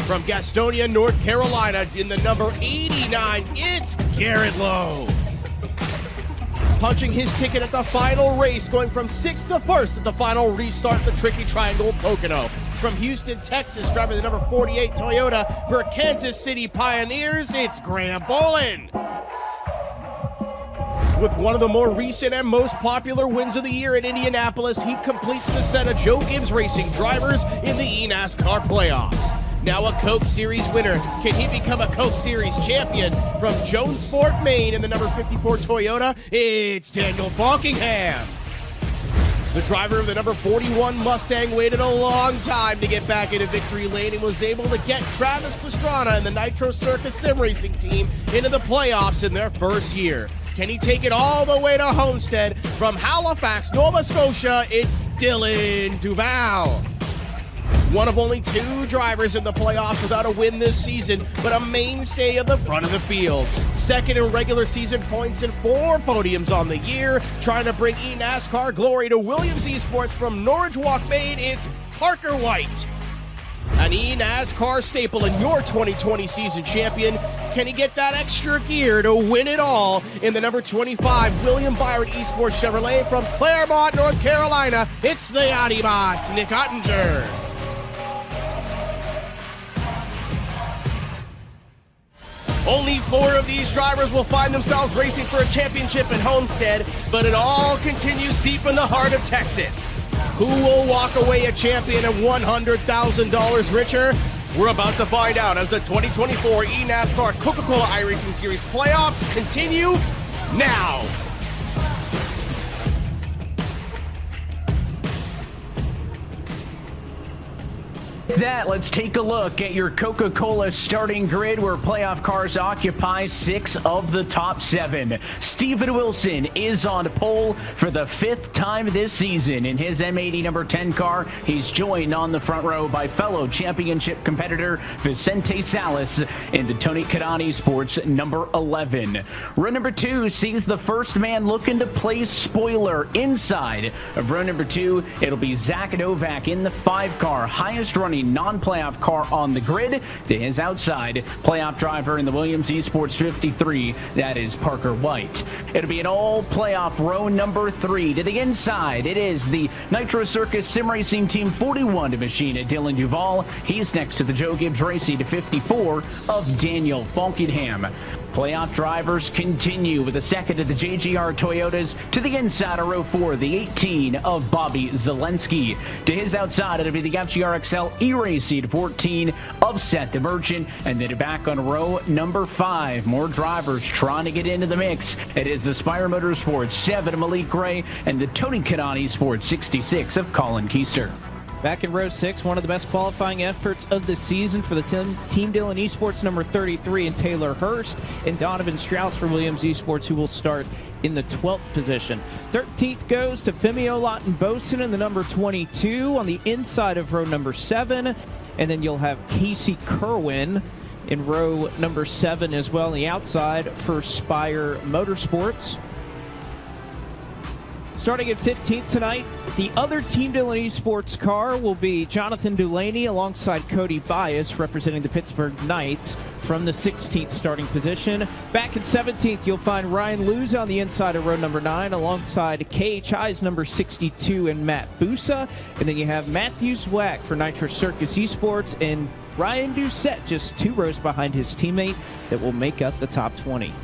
From Gastonia, North Carolina, in the number 89, it's Garrett Lowe. Punching his ticket at the final race, going from 6th to 1st at the final restart, the Tricky Triangle Pocono. From Houston, Texas, driving the number 48 Toyota for Kansas City Pioneers, it's Graham Bolin. With one of the more recent and most popular wins of the year at Indianapolis, he completes the set of Joe Gibbs Racing drivers in the eNASCAR playoffs. Now a Coke Series winner. Can he become a Coke Series champion? From Jonesport, Maine, in the number 54 Toyota, it's Daniel Falkingham. The driver of the number 41 Mustang waited a long time to get back into victory lane and was able to get Travis Pastrana and the Nitro Circus Sim Racing team into the playoffs in their first year. Can he take it all the way to Homestead? From Halifax, Nova Scotia, it's Dylan Duval. One of only 2 drivers in the playoffs without a win this season, but a mainstay of the front of the field. Second in regular season points and 4 podiums on the year. Trying to bring eNASCAR glory to Williams Esports from Norwich Walk, Maine, it's Parker White. An eNASCAR staple and your 2020 season champion. Can he get that extra gear to win it all? In the number 25 William Byron Esports Chevrolet from Claremont, North Carolina, it's the Audi boss, Nick Ottinger. Only 4 of these drivers will find themselves racing for a championship in Homestead, but it all continues deep in the heart of Texas. Who will walk away a champion and $100,000 richer? We're about to find out as the 2024 eNASCAR Coca-Cola iRacing Series playoffs continue now. With that, let's take a look at your Coca-Cola starting grid where playoff cars occupy 6 of the top 7. Steven Wilson is on pole for the 5th time this season. In his M80 number 10 car, he's joined on the front row by fellow championship competitor Vicente Salas in the Tony Kanaan Esports number 11. Row number 2 sees the first man looking to play spoiler inside of row number 2. It'll be Zach Novak in the 5 car, highest running non-playoff car on the grid. To his outside, playoff driver in the Williams Esports 53, that is Parker White. It'll be an all-playoff row number 3. To the inside, it is the Nitro Circus Sim Racing Team 41 to Machina Dylan Duval. He's next to the Joe Gibbs Racing to 54 of Daniel Falkingham. Playoff drivers continue with a second of the JGR Toyotas to the inside of row 4, the 18 of Bobby Zelensky. To his outside, it'll be the FGRXL eRacing 14 of Seth the Merchant. And then back on row number 5, more drivers trying to get into the mix. It is the Spire Motorsports 7 of Malik Gray and the Tony Kanani Sports 66 of Colin Keister. Back in row 6, one of the best qualifying efforts of the season for the Team Dillon Esports number 33 and Taylor Hurst and Donovan Strauss for Williams Esports, who will start in the 12th position. 13th goes to Femio Lawton-Boson in the number 22 on the inside of row number 7. And then you'll have Casey Kerwin in row number 7 as well on the outside for Spire Motorsports. Starting at 15th tonight, the other Team Dillon Esports car will be Jonathan Dulaney alongside Cody Bias representing the Pittsburgh Knights from the 16th starting position. Back at 17th, you'll find Ryan Luz on the inside of row number 9 alongside KHI's number 62 and Matt Busa. And then you have Matthew Zwack for Nitro Circus Esports and Ryan Doucette just 2 rows behind his teammate that will make up the top 20.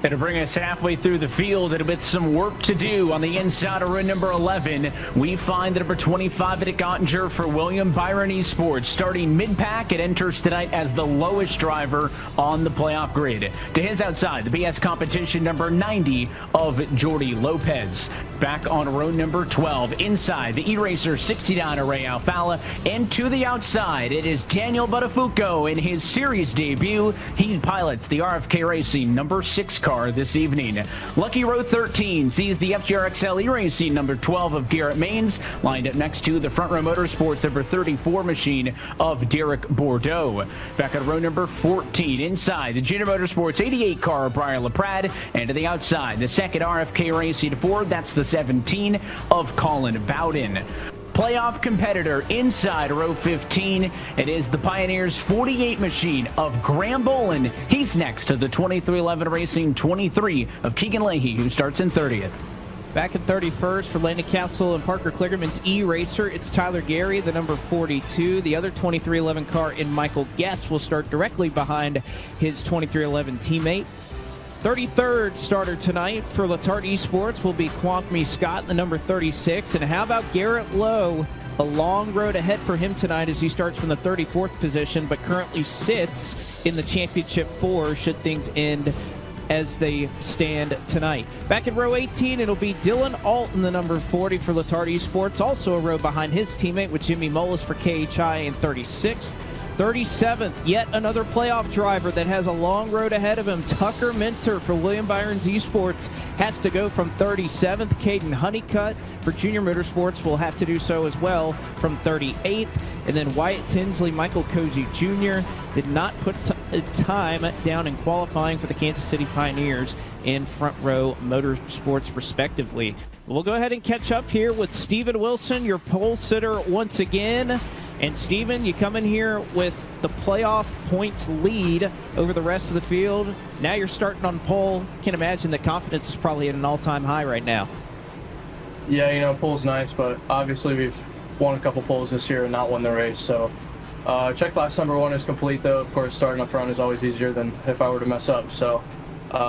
It'll bring us halfway through the field and with some work to do on the inside of row number 11. We find the number 25 at Gottinger for William Byron Esports. Starting mid-pack, it enters tonight as the lowest driver on the playoff grid. To his outside, the BS competition number 90 of Jordy Lopez. Back on row number 12, inside the E-Racer 69 of Ray Alfala. And to the outside, it is Daniel Buttafuoco in his series debut. He pilots the RFK Racing number 6 car this evening. Lucky row 13 sees the FGRXL E-Racing number 12 of Garrett Maines lined up next to the Front Row Motorsports number 34 machine of Derek Bordeaux. Back at row number 14, inside the Junior Motorsports 88 car of Brian LaPrade, and to the outside, the second RFK Racing Ford, that's the 17 of Colin Bowden. Playoff competitor inside row 15. It is the Pioneers 48 machine of Graham Bolin. He's next to the 2311 Racing 23 of Keegan Leahy, who starts in 30th. Back in 31st for Landon Castle and Parker Kligerman's E-Racer, it's Tyler Gary, the number 42. The other 2311 car in Michael Guest will start directly behind his 2311 teammate. 33rd starter tonight for Letarte Esports will be Kwangmi Scott, the number 36. And how about Garrett Lowe? A long road ahead for him tonight as he starts from the 34th position, but currently sits in the Championship 4 should things end as they stand tonight. Back in row 18, it'll be Dylan Alton, the number 40 for Letarte Esports, also a row behind his teammate with Jimmy Mullis for KHI in 36th. 37th, yet another playoff driver that has a long road ahead of him. Tucker Minter for William Byron's Esports has to go from 37th. Caden Honeycutt for Junior Motorsports will have to do so as well from 38th. And then Wyatt Tinsley, Michael Cozy Jr. did not put time down in qualifying for the Kansas City Pioneers and Front Row Motorsports respectively. We'll go ahead and catch up here with Steven Wilson, your pole sitter once again. And Steven, you come in here with the playoff points lead over the rest of the field. Now you're starting on pole. Can imagine the confidence is probably at an all-time high right now. Yeah, you know, pole's nice, but obviously we've won a couple poles this year and not won the race. So checkbox number 1 is complete, though. Of course, starting up front is always easier than if I were to mess up. So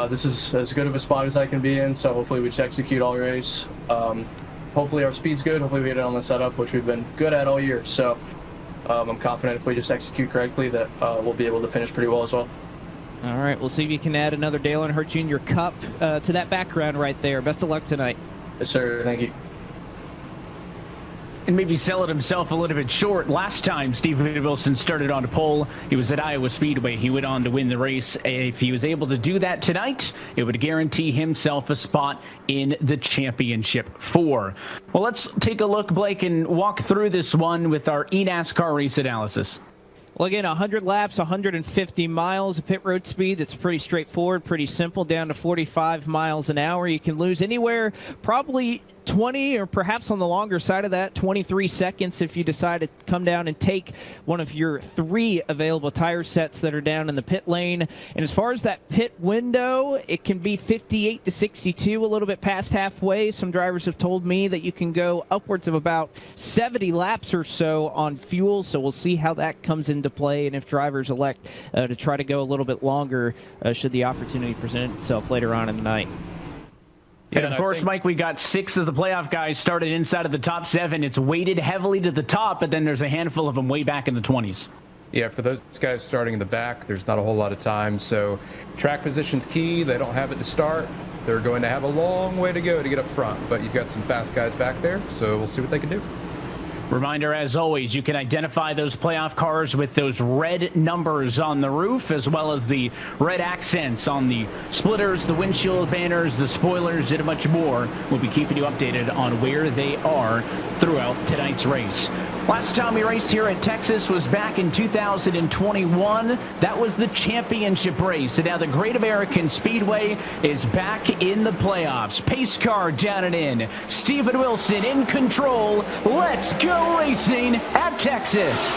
this is as good of a spot as I can be in. So hopefully we just execute all race. Hopefully our speed's good. Hopefully we get it on the setup, which we've been good at all year. So I'm confident if we just execute correctly that we'll be able to finish pretty well as well. All right, we'll see if you can add another Dale Earnhardt Jr. Cup to that background right there. Best of luck tonight. Yes, sir. Thank you. And maybe selling himself a little bit short. Last time Steven Wilson started on a pole, he was at Iowa Speedway. He went on to win the race. If he was able to do that tonight, it would guarantee himself a spot in the Championship 4. Well, let's take a look, Blake, and walk through this one with our eNASCAR race analysis. Well, again, 100 laps, 150 miles, a pit road speed that's pretty straightforward, pretty simple, down to 45 miles an hour. You can lose anywhere probably 20 or perhaps on the longer side of that, 23 seconds if you decide to come down and take one of your 3 available tire sets that are down in the pit lane. And as far as that pit window, it can be 58 to 62, a little bit past halfway. Some drivers have told me that you can go upwards of about 70 laps or so on fuel, so we'll see how that comes into play and if drivers elect to try to go a little bit longer should the opportunity present itself later on in the night. And of course, Mike, we got 6 of the playoff guys started inside of the top 7. It's weighted heavily to the top, but then there's a handful of them way back in the 20s. Yeah, for those guys starting in the back, there's not a whole lot of time. So track position's key. They don't have it to start. They're going to have a long way to go to get up front, but you've got some fast guys back there, so we'll see what they can do. Reminder, as always, you can identify those playoff cars with those red numbers on the roof, as well as the red accents on the splitters, the windshield banners, the spoilers, and much more. We'll be keeping you updated on where they are throughout tonight's race. Last time we raced here at Texas was back in 2021. That was the championship race. And now the Great American Speedway is back in the playoffs. Pace car down and in. Stephen Wilson in control. Let's go racing at Texas.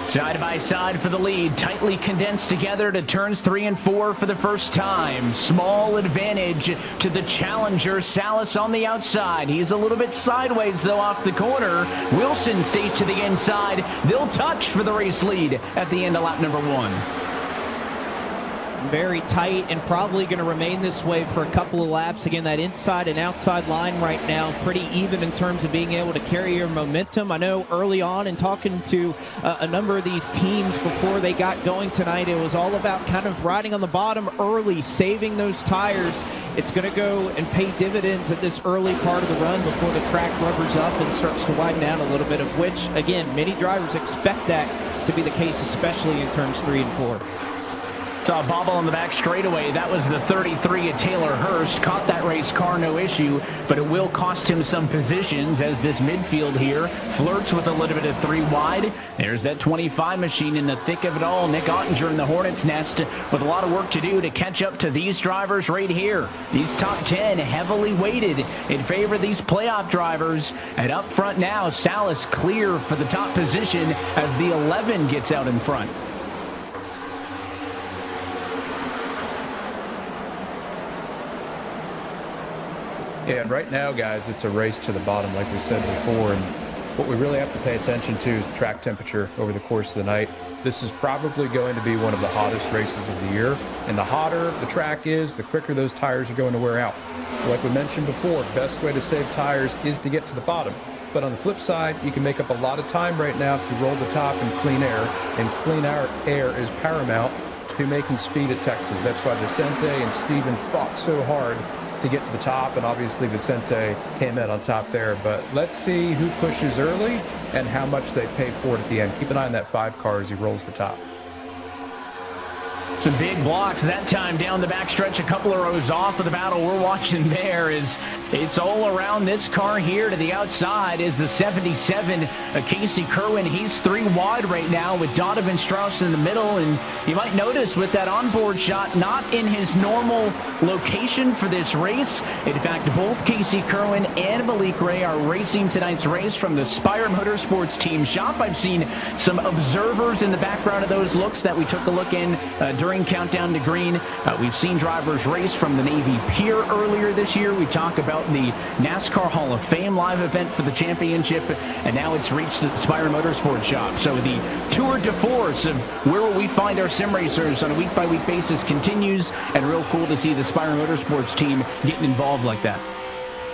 Side by side for the lead, tightly condensed together to turns 3 and 4 for the first time. Small advantage to the challenger, Salas on the outside. He's a little bit sideways though off the corner. Wilson stays to the inside. They'll touch for the race lead at the end of lap number 1. Very tight and probably going to remain this way for a couple of laps. Again, that inside and outside line right now pretty even in terms of being able to carry your momentum. I know early on in talking to a number of these teams before they got going tonight, it was all about kind of riding on the bottom early, saving those tires. It's going to go and pay dividends at this early part of the run before the track rubbers up and starts to widen out a little bit, of which, again, many drivers expect that to be the case, especially in turns 3 and 4. Saw a bobble on the back straightaway. That was the 33 at Taylor Hurst. Caught that race car, no issue, but it will cost him some positions as this midfield here flirts with a little bit of 3 wide. There's that 25 machine in the thick of it all. Nick Ottinger in the Hornet's Nest with a lot of work to do to catch up to these drivers right here. These top 10 heavily weighted in favor of these playoff drivers. And up front now, Salas clear for the top position as the 11 gets out in front. Yeah, and right now, guys, it's a race to the bottom, like we said before. And what we really have to pay attention to is the track temperature over the course of the night. This is probably going to be one of the hottest races of the year. And the hotter the track is, the quicker those tires are going to wear out. Like we mentioned before, best way to save tires is to get to the bottom. But on the flip side, you can make up a lot of time right now if you roll the top in clean air. And clean air is paramount to making speed at Texas. That's why Vicente and Steven fought so hard to get to the top, and obviously Vicente came out on top there. But let's see who pushes early and how much they pay for it at the end. Keep an eye on that 5 car as he rolls the top. Some big blocks that time down the backstretch, a couple of rows off of the battle we're watching there. Is it's all around this car here to the outside is the 77 Casey Kerwin. He's 3 wide right now with Donovan Strauss in the middle, and you might notice with that onboard shot not in his normal location for this race. In fact, both Casey Kerwin and Malik Ray are racing tonight's race from the Spire Motorsports team shop. I've seen some observers in the background of those looks that we took a look in during Countdown to Green. We've seen drivers race from the Navy Pier earlier this year. We talk about the NASCAR Hall of Fame live event for the championship, and now it's reached the Spire Motorsports shop. So the tour de force of where will we find our sim racers on a week-by-week basis continues, and real cool to see the Spire Motorsports team getting involved like that.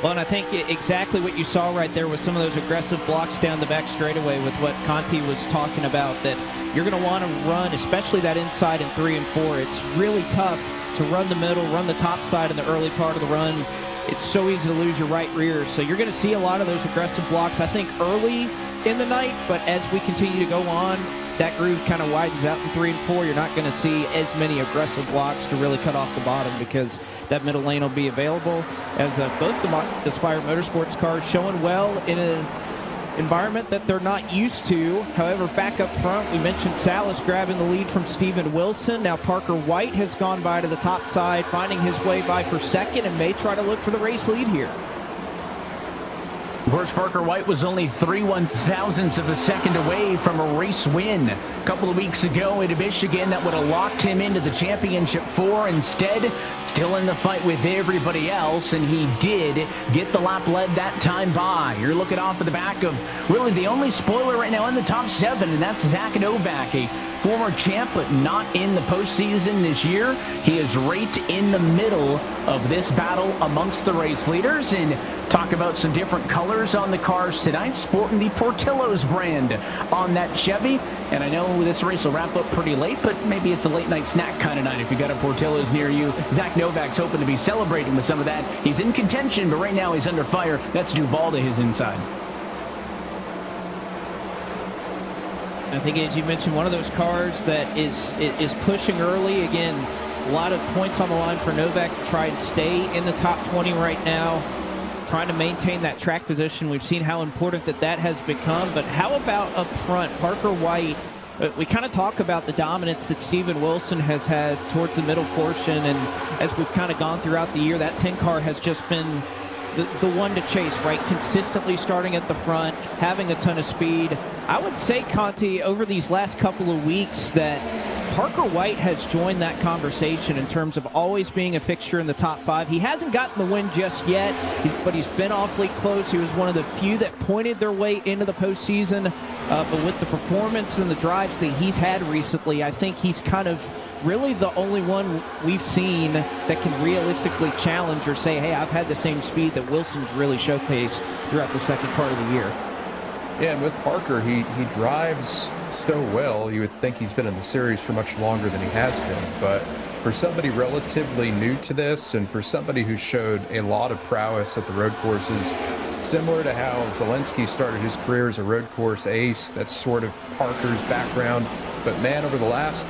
Well, and I think exactly what you saw right there with some of those aggressive blocks down the back straightaway with what Conti was talking about, that you're going to want to run, especially that inside in 3 and 4. It's really tough to run the middle, run the top side in the early part of the run. It's so easy to lose your right rear. So you're going to see a lot of those aggressive blocks, I think, early in the night. But as we continue to go on, that groove kind of widens out in 3 and 4. You're not going to see as many aggressive blocks to really cut off the bottom, because that middle lane will be available. As both the Spire Motorsports cars showing well in an environment that they're not used to. However, back up front, we mentioned Salas grabbing the lead from Steven Wilson. Now Parker White has gone by to the top side, finding his way by for second, and may try to look for the race lead here. Of course, Parker White was only 3/1000ths of a second away from a race win a couple of weeks ago in Michigan that would have locked him into the championship 4. Instead, still in the fight with everybody else, and he did get the lap led that time by. You're looking off of the back of really the only spoiler right now in the top 7, and that's Zach Novak, a former champ, but not in the postseason this year. He is right in the middle of this battle amongst the race leaders. And talk about some different colors on the cars tonight, sporting the Portillo's brand on that Chevy. And I know this race will wrap up pretty late, but maybe it's a late night snack kind of night if you got a Portillo's near you. Zach Novak's hoping to be celebrating with some of that. He's in contention, but right now he's under fire. That's Duval to his inside. I think, as you mentioned, one of those cars that is pushing early. Again, a lot of points on the line for Novak to try and stay in the top 20 right now, trying to maintain that track position. We've seen how important that has become. But how about up front? Parker White, we kind of talk about the dominance that Steven Wilson has had towards the middle portion. And as we've kind of gone throughout the year, that 10 car has just been the one to chase, right? Consistently starting at the front, having a ton of speed. I would say, Conti, over these last couple of weeks that Parker White has joined that conversation in terms of always being a fixture in the top 5. He hasn't gotten the win just yet, but he's been awfully close. He was one of the few that pointed their way into the postseason. But with the performance and the drives that he's had recently, I think he's kind of really the only one we've seen that can realistically challenge or say, hey, I've had the same speed that Wilson's really showcased throughout the second part of the year. Yeah, and with Parker, he drives so well. You would think he's been in the series for much longer than he has been. But for somebody relatively new to this, and for somebody who showed a lot of prowess at the road courses, similar to how Zelensky started his career as a road course ace, that's sort of Parker's background. But man, over the last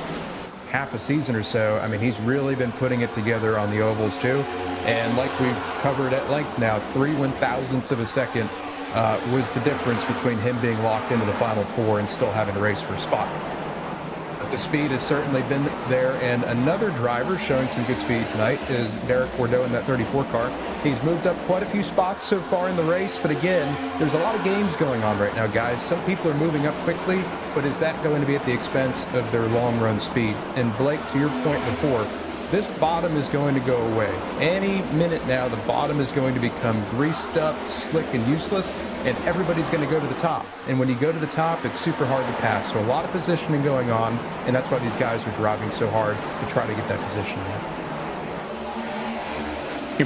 half a season or so, I mean, he's really been putting it together on the ovals too. And like we've covered at length now, 3/1000ths of a second was the difference between him being locked into the final 4 and still having to race for a spot. But the speed has certainly been there, and another driver showing some good speed tonight is Derek Bordeaux in that 34 car. He's moved up quite a few spots so far in the race, but again, there's a lot of games going on right now, guys. Some people are moving up quickly, but is that going to be at the expense of their long run speed? And Blake, to your point before, this bottom is going to go away. Any minute now, the bottom is going to become greased up, slick, and useless, and everybody's going to go to the top. And when you go to the top, it's super hard to pass. So a lot of positioning going on, and that's why these guys are driving so hard to try to get that position now.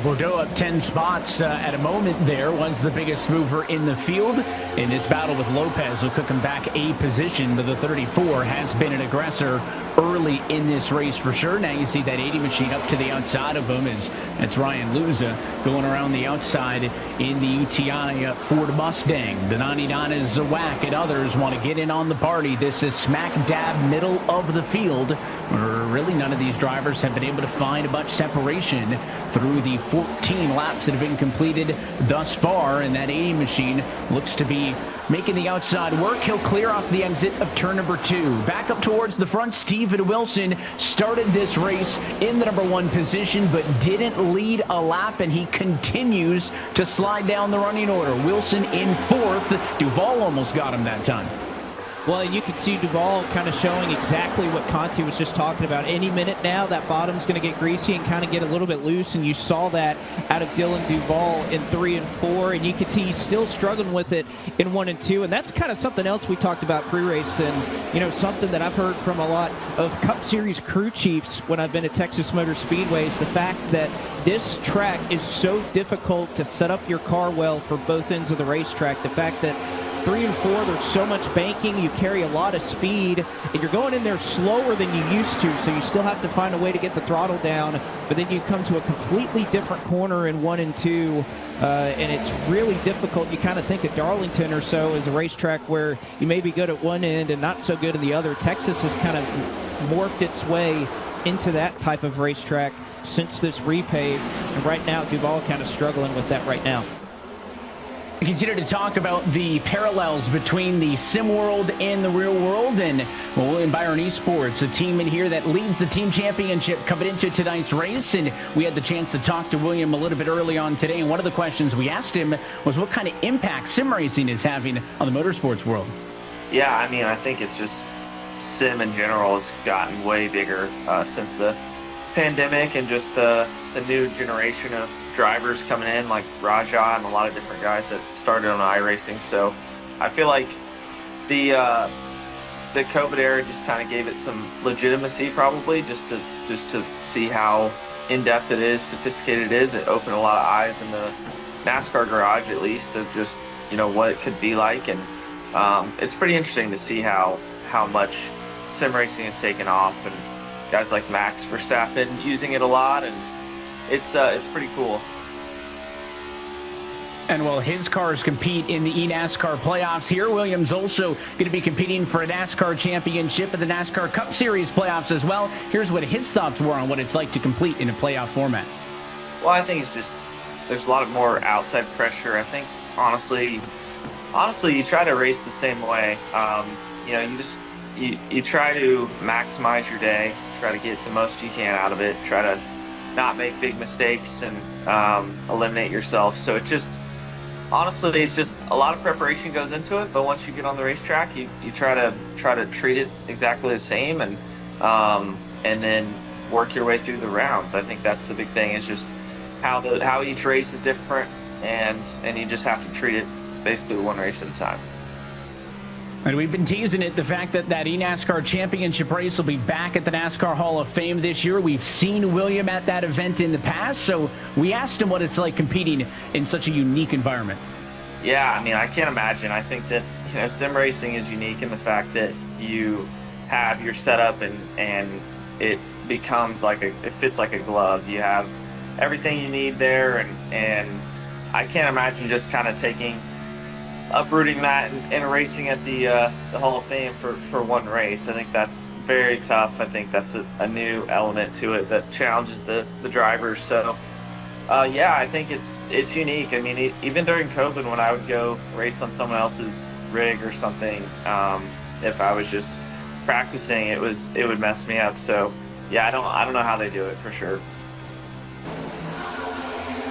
Bordeaux up 10 spots at a moment there, was the biggest mover in the field in this battle with Lopez, who cook him back a position, but the 34 has been an aggressor early in this race for sure. Now you see that 80 machine up to the outside of him as that's Ryan Luza going around the outside in the UTI Ford Mustang. The 99 is Zawak and others want to get in on the party. This is smack dab middle of the field, where really none of these drivers have been able to find much separation through the 14 laps that have been completed thus far, and that 80 machine looks to be making the outside work. He'll clear off the exit of turn number 2. Back up towards the front, Steven Wilson started this race in the number 1 position, but didn't lead a lap, and he continues to slide down the running order. Wilson in 4th. Duval almost got him that time. Well, you can see Duval kind of showing exactly what Conti was just talking about. Any minute now, that bottom's going to get greasy and kind of get a little bit loose, and you saw that out of Dylan Duval in 3 and 4, and you can see he's still struggling with it in 1 and 2, and that's kind of something else we talked about pre-race, and, you know, something that I've heard from a lot of Cup Series crew chiefs when I've been at Texas Motor Speedway is the fact that this track is so difficult to set up your car well for both ends of the racetrack. The fact that 3 and 4, there's so much banking, you carry a lot of speed, and you're going in there slower than you used to, so you still have to find a way to get the throttle down, but then you come to a completely different corner in 1 and 2, and it's really difficult. You kind of think of Darlington or so as a racetrack where you may be good at one end and not so good in the other. Texas has kind of morphed its way into that type of racetrack. since this repave. And right now, Duval kind of struggling with that right now. We continue to talk about the parallels between the sim world and the real world, and William Byron Esports, a team in here that leads the team championship coming into tonight's race. And we had the chance to talk to William a little bit early on today, and one of the questions we asked him was what kind of impact sim racing is having on the motorsports world. Yeah, I mean, I think it's just sim in general has gotten way bigger since the pandemic, and just the new generation of drivers coming in, like Raja and a lot of different guys that started on iRacing. So I feel like the COVID era just kind of gave it some legitimacy, probably just to see how in-depth it is, sophisticated it is. It opened a lot of eyes in the NASCAR garage, at least, of just, you know, what it could be like. And it's pretty interesting to see how much sim racing has taken off, and guys like Max Verstappen using it a lot, and it's pretty cool. And while his cars compete in the eNASCAR playoffs here, Williams also going to be competing for a NASCAR championship and the NASCAR Cup Series playoffs as well. Here's what his thoughts were on what it's like to compete in a playoff format. Well, I think it's just, there's a lot of more outside pressure. I think, honestly, you try to race the same way. You know, you try to maximize your day, try to get the most you can out of it, try to not make big mistakes and eliminate yourself. So it just, honestly, it's just a lot of preparation goes into it. But once you get on the racetrack, you try to treat it exactly the same, and then work your way through the rounds. I think that's the big thing. Is just how each race is different, and you just have to treat it basically one race at a time. And we've been teasing it, the fact that eNASCAR championship race will be back at the NASCAR Hall of Fame this year. We've seen William at that event in the past, so we asked him what it's like competing in such a unique environment. Yeah, I mean, I can't imagine. I think that, you know, sim racing is unique in the fact that you have your setup and it becomes like it fits like a glove. You have everything you need there, and I can't imagine just kind of uprooting that and racing at the Hall of Fame for one race. I think that's very tough. I think that's a new element to it that challenges the drivers. So yeah, I think it's unique. I mean, even during COVID, when I would go race on someone else's rig or something, if I was just practicing, it would mess me up. So yeah, I don't know how they do it for sure.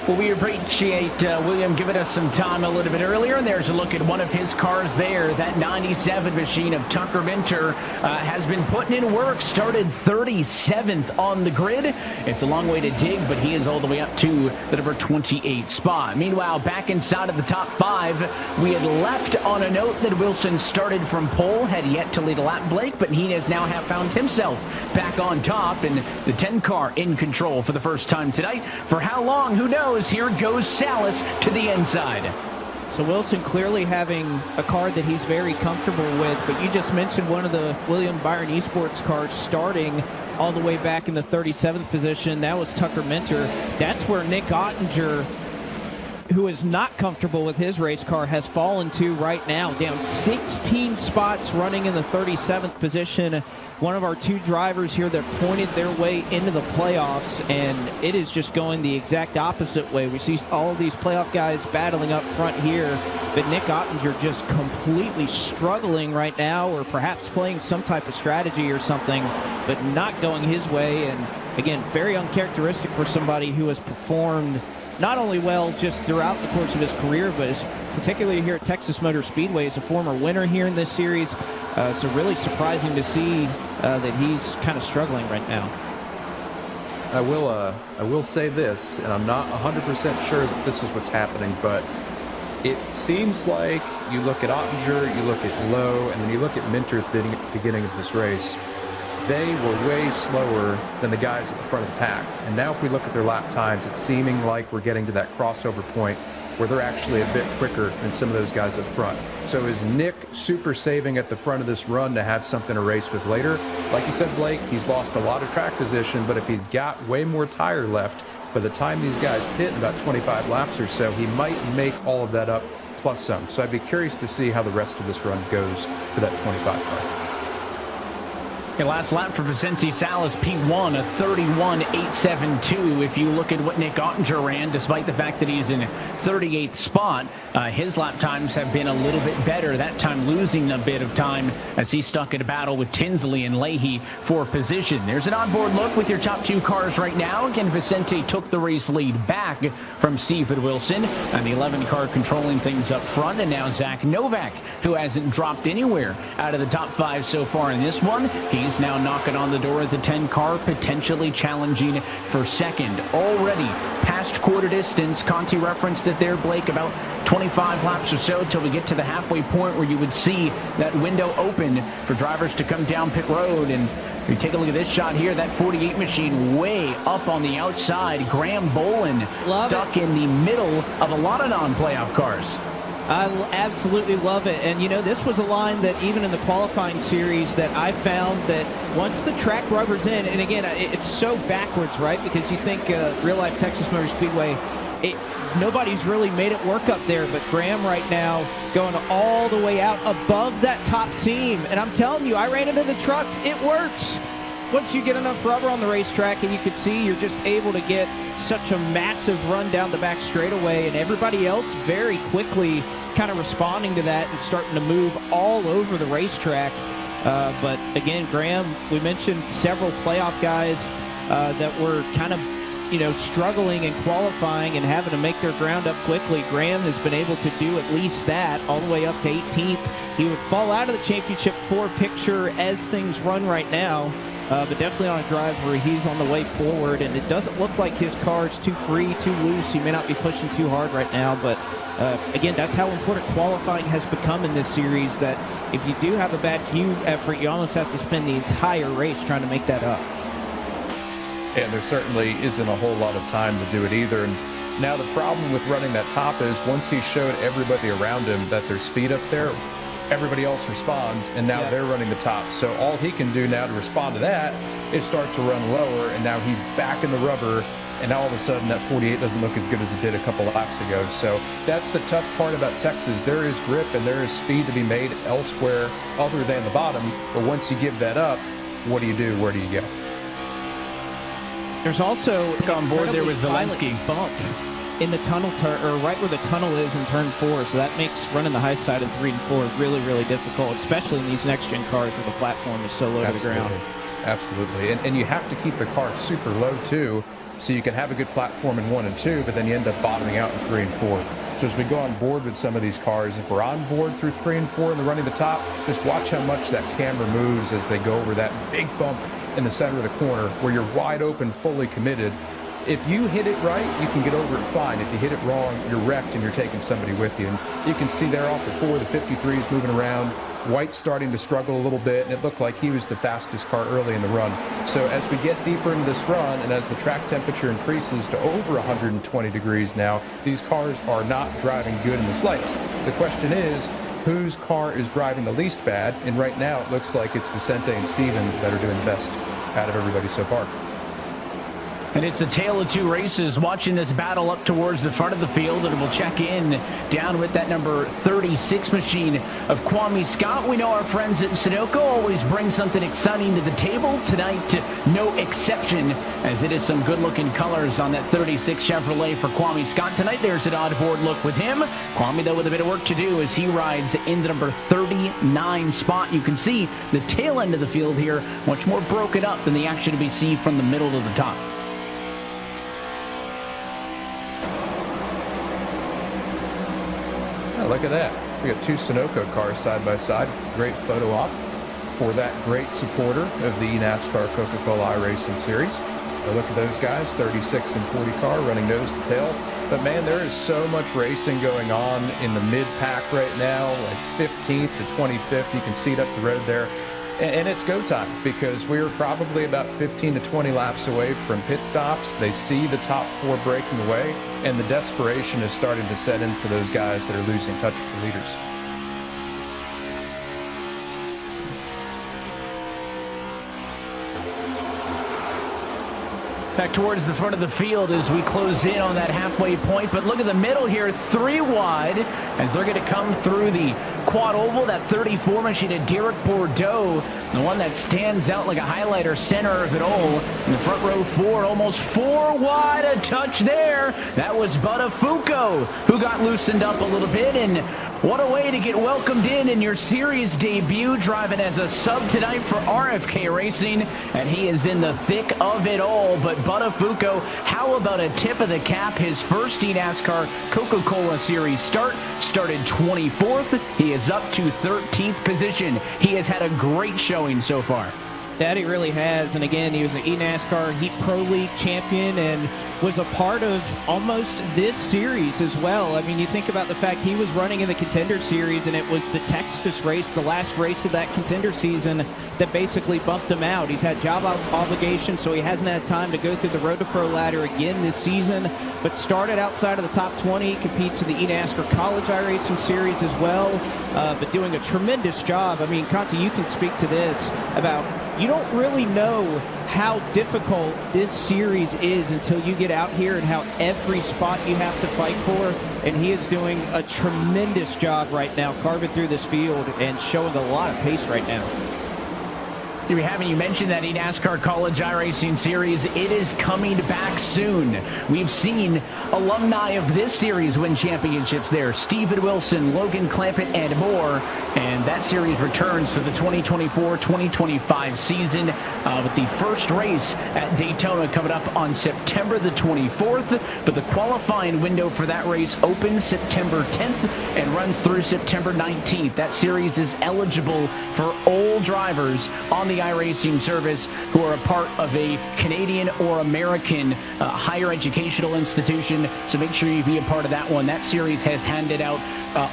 Well, we appreciate William giving us some time a little bit earlier, and there's a look at one of his cars there. That 97 machine of Tucker Minter has been putting in work, started 37th on the grid. It's a long way to dig, but he is all the way up to the number 28 spot. Meanwhile, back inside of the top 5, we had left on a note that Wilson started from pole, had yet to lead a lap break, but he has now found himself back on top, and the 10 car in control for the first time tonight. For how long, who knows? Here goes Salas to the inside. So Wilson clearly having a car that he's very comfortable with, but you just mentioned one of the William Byron Esports cars starting all the way back in the 37th position. That was Tucker Minter. That's where Nick Ottinger, who is not comfortable with his race car, has fallen to right now, down 16 spots, running in the 37th position. One of our two drivers here that pointed their way into the playoffs, and it is just going the exact opposite way. We see all of these playoff guys battling up front here, but Nick Ottinger just completely struggling right now, or perhaps playing some type of strategy or something, but not going his way. And again, very uncharacteristic for somebody who has performed not only well just throughout the course of his career, but particularly here at Texas Motor Speedway as a former winner here in this series. So really surprising to see that he's kind of struggling right now. I will say this, and I'm not 100% sure that this is what's happening, but it seems like you look at Ottinger, you look at Lowe, and then you look at Minter at the beginning of this race. They were way slower than the guys at the front of the pack. And now if we look at their lap times, it's seeming like we're getting to that crossover point where they're actually a bit quicker than some of those guys up front. So is Nick super saving at the front of this run to have something to race with later? Like you said, Blake, he's lost a lot of track position, but if he's got way more tire left, by the time these guys pit in about 25 laps or so, he might make all of that up plus some. So I'd be curious to see how the rest of this run goes for that 25 car. The last lap for Vicente Salas, P1, a 31.872. If you look at what Nick Ottinger ran, despite the fact that he's in 38th spot, his lap times have been a little bit better, that time losing a bit of time as he stuck in a battle with Tinsley and Leahy for position. There's an onboard look with your top two cars right now. Again, Vicente took the race lead back from Stephen Wilson, and the 11 car controlling things up front, and now Zach Novak, who hasn't dropped anywhere out of the top 5 so far in this one. He's now knocking on the door of the 10 car, potentially challenging for second. Already past quarter distance. Conti referenced it there, Blake, about 25 laps or so till we get to the halfway point where you would see that window open for drivers to come down pit road. And if you take a look at this shot here, that 48 machine way up on the outside. Graham Bolin stuck in the middle of a lot of non-playoff cars. I absolutely love it. And, you know, this was a line that even in the qualifying series that I found that once the track rubber's in, and again, it's so backwards, right? Because you think real-life Texas Motor Speedway, nobody's really made it work up there, but Graham right now going all the way out above that top seam. And I'm telling you, I ran into the trucks. It works. Once you get enough rubber on the racetrack, and you can see you're just able to get such a massive run down the back straightaway, and everybody else very quickly kind of responding to that and starting to move all over the racetrack. But again, Graham, we mentioned several playoff guys that were kind of, you know, struggling and qualifying and having to make their ground up quickly. Graham has been able to do at least that all the way up to 18th. He would fall out of the championship 4 picture as things run right now. But definitely on a drive where he's on the way forward, and it doesn't look like his car is too free, too loose. He may not be pushing too hard right now, but again, that's how important qualifying has become in this series, that if you do have a bad Q effort, you almost have to spend the entire race trying to make that up. And there certainly isn't a whole lot of time to do it either. And now the problem with running that top is once he showed everybody around him that there's speed up there, everybody else responds, and now they're running the top. So all he can do now to respond to that is start to run lower, and now he's back in the rubber, and now all of a sudden that 48 doesn't look as good as it did a couple of laps ago. So that's the tough part about Texas. There is grip and there is speed to be made elsewhere other than the bottom, but once you give that up, what do you do? Where do you go? There's also on board there with Zelensky bump in the tunnel, or right where the tunnel is in turn 4, so that makes running the high side in 3 and 4 really, really difficult, especially in these next-gen cars where the platform is so low to the ground. Absolutely, and you have to keep the car super low too, so you can have a good platform in 1 and 2, but then you end up bottoming out in 3 and 4. So as we go on board with some of these cars, if we're on board through 3 and 4 and they're running the top, just watch how much that camera moves as they go over that big bump in the center of the corner where you're wide open, fully committed. If you hit it right, you can get over it fine. If you hit it wrong, you're wrecked and you're taking somebody with you. And you can see there off the 4, the 53s moving around. White's starting to struggle a little bit, and it looked like he was the fastest car early in the run. So as we get deeper into this run, and as the track temperature increases to over 120 degrees now, these cars are not driving good in the slightest. The question is, whose car is driving the least bad? And right now, it looks like it's Vicente and Steven that are doing best out of everybody so far. And it's a tale of 2 races, watching this battle up towards the front of the field, and we'll check in down with that number 36 machine of Kwame Scott. We know our friends at Sunoco always bring something exciting to the table. Tonight, no exception, as it is some good-looking colors on that 36 Chevrolet for Kwame Scott. Tonight, there's an odd-board look with him. Kwame, though, with a bit of work to do as he rides in the number 39 spot. You can see the tail end of the field here, much more broken up than the action to be seen from the middle to the top. Look at that. We got 2 Sunoco cars side by side. Great photo op for that great supporter of the eNASCAR Coca-Cola iRacing series. Look at those guys, 36 and 40 car running nose to tail. But man, there is so much racing going on in the mid-pack right now, like 15th to 25th. You can see it up the road there. And it's go time, because we're probably about 15 to 20 laps away from pit stops. They see the top 4 breaking away, and the desperation is starting to set in for those guys that are losing touch with the leaders. Back towards the front of the field as we close in on that halfway point. But look at the middle here, 3 wide, as they're going to come through the quad oval, that 34 machine of Derek Bordeaux, the one that stands out like a highlighter, center of it all. In the front row 4, almost 4 wide, a touch there. That was Buttafuoco, who got loosened up a little bit, and what a way to get welcomed in your series debut, driving as a sub tonight for RFK Racing, and he is in the thick of it all. But Buttafuoco, how about a tip of the cap? His first eNASCAR Coca-Cola Series start, started 24th. He is up to 13th position. He has had a great showing so far. That he really has, and again, he was an eNASCAR Heat Pro League champion and was a part of almost this series as well. I mean, you think about the fact he was running in the Contender Series, and it was the Texas race, the last race of that Contender season, that basically bumped him out. He's had job obligations, so he hasn't had time to go through the Road to Pro ladder again this season, but started outside of the top 20, competes in the eNASCAR College iRacing Series as well, but doing a tremendous job. I mean, Conti, you can speak to this about, you don't really know how difficult this series is until you get out here and how every spot you have to fight for, and he is doing a tremendous job right now carving through this field and showing a lot of pace right now. Here we have it. You mentioned that eNASCAR College iRacing Series. It is coming back soon. We've seen alumni of this series win championships there. Steven Wilson, Logan Clampett, and more. And that series returns for the 2024-2025 season with the first race at Daytona coming up on September the 24th. But the qualifying window for that race opens September 10th and runs through September 19th. That series is eligible for all drivers on the iRacing service who are a part of a Canadian or American higher educational institution. So make sure you be a part of that one. That series has handed out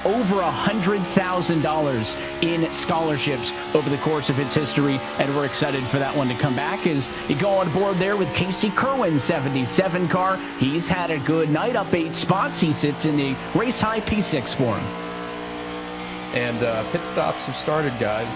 over $100,000 in scholarships over the course of its history, and we're excited for that one to come back as you go on board there with Casey Kerwin's 77 car. He's had a good night, up 8 spots. He sits in the race high P6 for him. And pit stops have started, guys.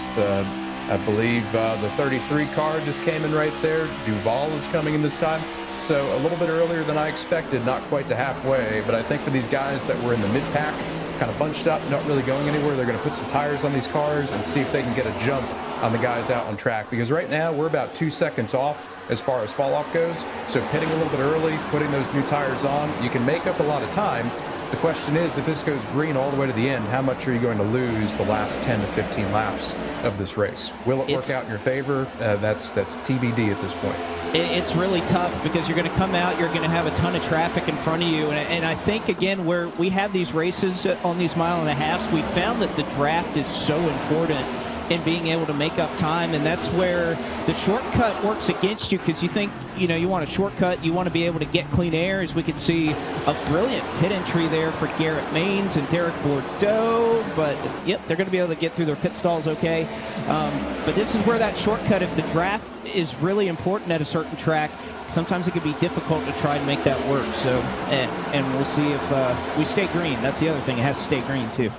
I believe the 33 car just came in right there. Duval is coming in this time. So a little bit earlier than I expected, not quite to halfway, but I think for these guys that were in the mid-pack, kind of bunched up, not really going anywhere, they're going to put some tires on these cars and see if they can get a jump on the guys out on track. Because right now, we're about 2 seconds off as far as fall-off goes. So pitting a little bit early, putting those new tires on, you can make up a lot of time. The question is, if this goes green all the way to the end, how much are you going to lose the last 10 to 15 laps of this race? Will it work out in your favor? That's TBD at this point. It's really tough because you're going to come out, you're going to have a ton of traffic in front of you. And I think, again, where we have these races on these mile-and-a-halfs, we found that the draft is so important in being able to make up time, and that's where the shortcut works against you, because you think, you want a shortcut, you want to be able to get clean air, as we could see a brilliant pit entry there for Garrett Maines and Derek Bordeaux, but yep, they're going to be able to get through their pit stalls okay. But this is where that shortcut, if the draft is really important at a certain track, sometimes it can be difficult to try and make that work. So, and we'll see if we stay green. That's the other thing. It has to stay green too.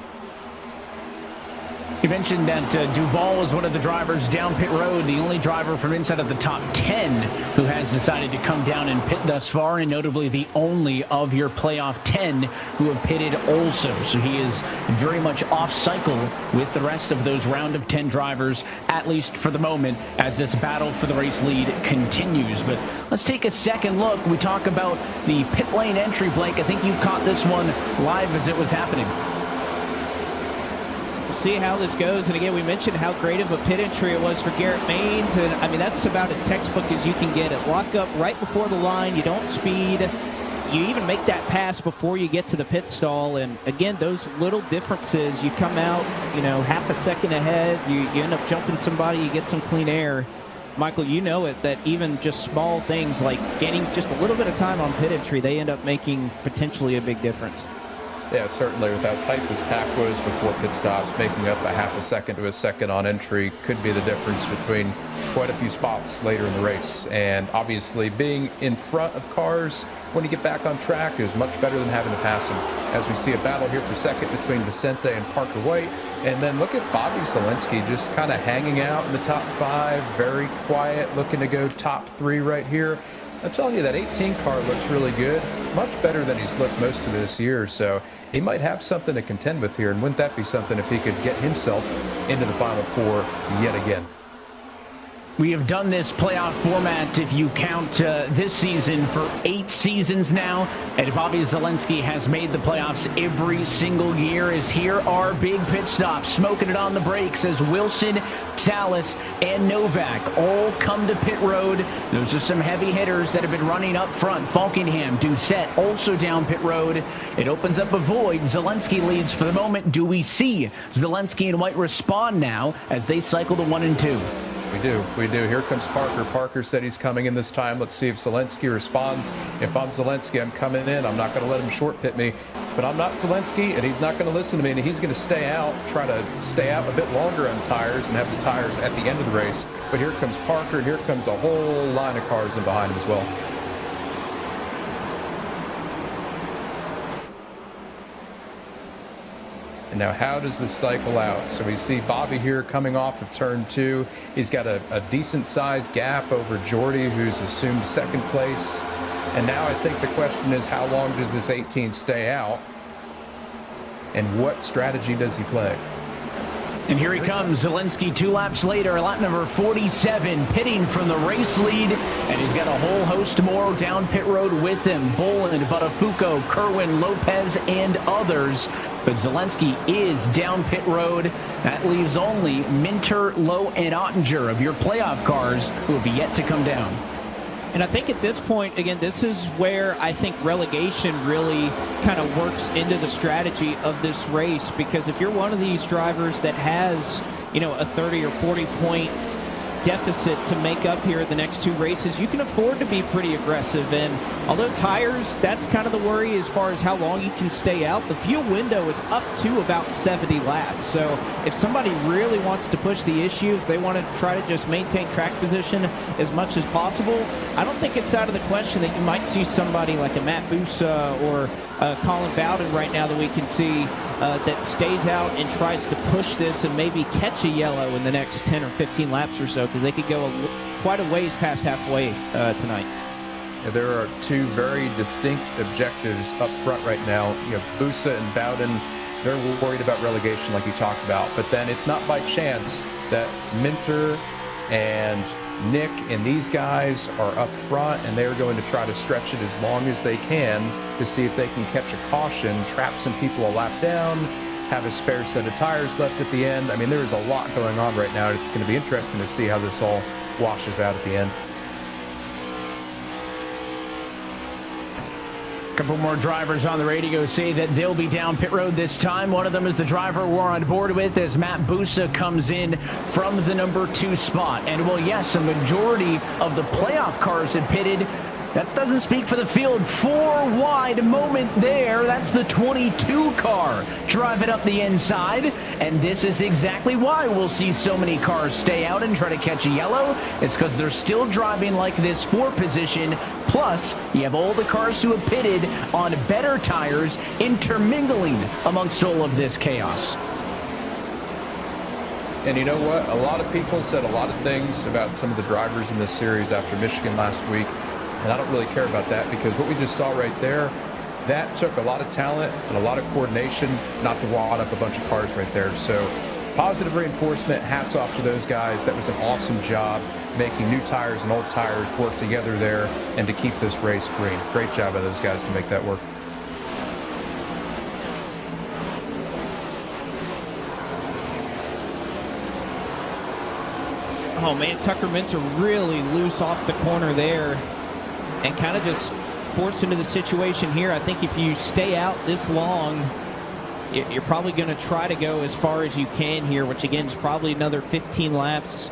You mentioned that Duval is one of the drivers down pit road, the only driver from inside of the top 10 who has decided to come down and pit thus far, and notably the only of your playoff 10 who have pitted also. So he is very much off cycle with the rest of those round of 10 drivers, at least for the moment, as this battle for the race lead continues. But let's take a second look. We talk about the pit lane entry, Blake. I think you caught this one live as it was happening. See how this goes, and again, we mentioned how great of a pit entry it was for Garrett Maines, and I mean, that's about as textbook as you can get it. Lock up right before the line, you don't speed, you even make that pass before you get to the pit stall, and again, those little differences, you come out, half a second ahead, you end up jumping somebody, you get some clean air. Michael, you know it, that even just small things like gaining just a little bit of time on pit entry, they end up making potentially a big difference. Yeah, certainly. With how tight this pack was before pit stops, making up a half a second to a second on entry could be the difference between quite a few spots later in the race. And obviously, being in front of cars when you get back on track is much better than having to pass them. As we see a battle here for second between Vicente and Parker White. And then look at Bobby Zelensky just kind of hanging out in the top 5, very quiet, looking to go top 3 right here. I'm telling you, that 18 car looks really good, much better than he's looked most of this year, so he might have something to contend with here, and wouldn't that be something if he could get himself into the Final Four yet again? We have done this playoff format, if you count this season, for 8 seasons now. And Bobby Zalenski has made the playoffs every single year. As here are big pit stops, smoking it on the brakes as Wilson, Salas, and Novak all come to pit road. Those are some heavy hitters that have been running up front. Falkingham, Doucette also down pit road. It opens up a void. Zalenski leads for the moment. Do we see Zalenski and White respond now as they cycle to 1 and 2? We do. Here comes Parker. Parker said he's coming in this time. Let's see if Zalenski responds. If I'm Zalenski, I'm coming in. I'm not going to let him short pit me. But I'm not Zalenski, and he's not going to listen to me, and he's going to stay out, try to stay out a bit longer on tires and have the tires at the end of the race. But here comes Parker, and here comes a whole line of cars in behind him as well. And now how does this cycle out? So we see Bobby here coming off of turn 2. He's got a decent sized gap over Jordy, who's assumed second place. And now I think the question is, how long does this 18 stay out? And what strategy does he play? And here he comes, Zalenski 2 laps later, lap number 47, pitting from the race lead, and he's got a whole host more down pit road with him. Boland, Buttafuoco, Kerwin, Lopez, and others. But Zalenski is down pit road. That leaves only Minter, Lowe, and Ottinger of your playoff cars who have yet to come down. And I think at this point, again, this is where I think relegation really kind of works into the strategy of this race, because if you're one of these drivers that has, you know, a 30 or 40 point deficit to make up here in the next 2 races, you can afford to be pretty aggressive. And although tires, that's kind of the worry as far as how long you can stay out. The fuel window is up to about 70 laps. So if somebody really wants to push the issue, if they want to try to just maintain track position as much as possible, I don't think it's out of the question that you might see somebody like a Matt Bussa or Colin Bowden right now that we can see that stays out and tries to push this and maybe catch a yellow in the next 10 or 15 laps or so, because they could go quite a ways past halfway tonight. Yeah, there are 2 very distinct objectives up front right now. You have Bussa and Bowden. They're worried about relegation like you talked about, but then it's not by chance that Minter and Nick and these guys are up front, and they're going to try to stretch it as long as they can to see if they can catch a caution, trap some people a lap down, have a spare set of tires left at the end. I mean, there's a lot going on right now. It's going to be interesting to see how this all washes out at the end. A couple more drivers on the radio say that they'll be down pit road this time. One of them is the driver we're on board with as Matt Bussa comes in from the number 2 spot. And well, yes, a majority of the playoff cars had pitted. That doesn't speak for the field. 4 wide moment there. That's the 22 car driving up the inside. And this is exactly why we'll see so many cars stay out and try to catch a yellow. It's because they're still driving like this 4 position. Plus, you have all the cars who have pitted on better tires intermingling amongst all of this chaos. And you know what? A lot of people said a lot of things about some of the drivers in this series after Michigan last week. And I don't really care about that, because what we just saw right there, that took a lot of talent and a lot of coordination not to wad up a bunch of cars right there. So positive reinforcement, hats off to those guys. That was an awesome job making new tires and old tires work together there and to keep this race green. Great job by those guys to make that work. Oh man, Tucker Minter really loose off the corner there and kind of just forced into the situation here. I think if you stay out this long, you're probably going to try to go as far as you can here, which again is probably another 15 laps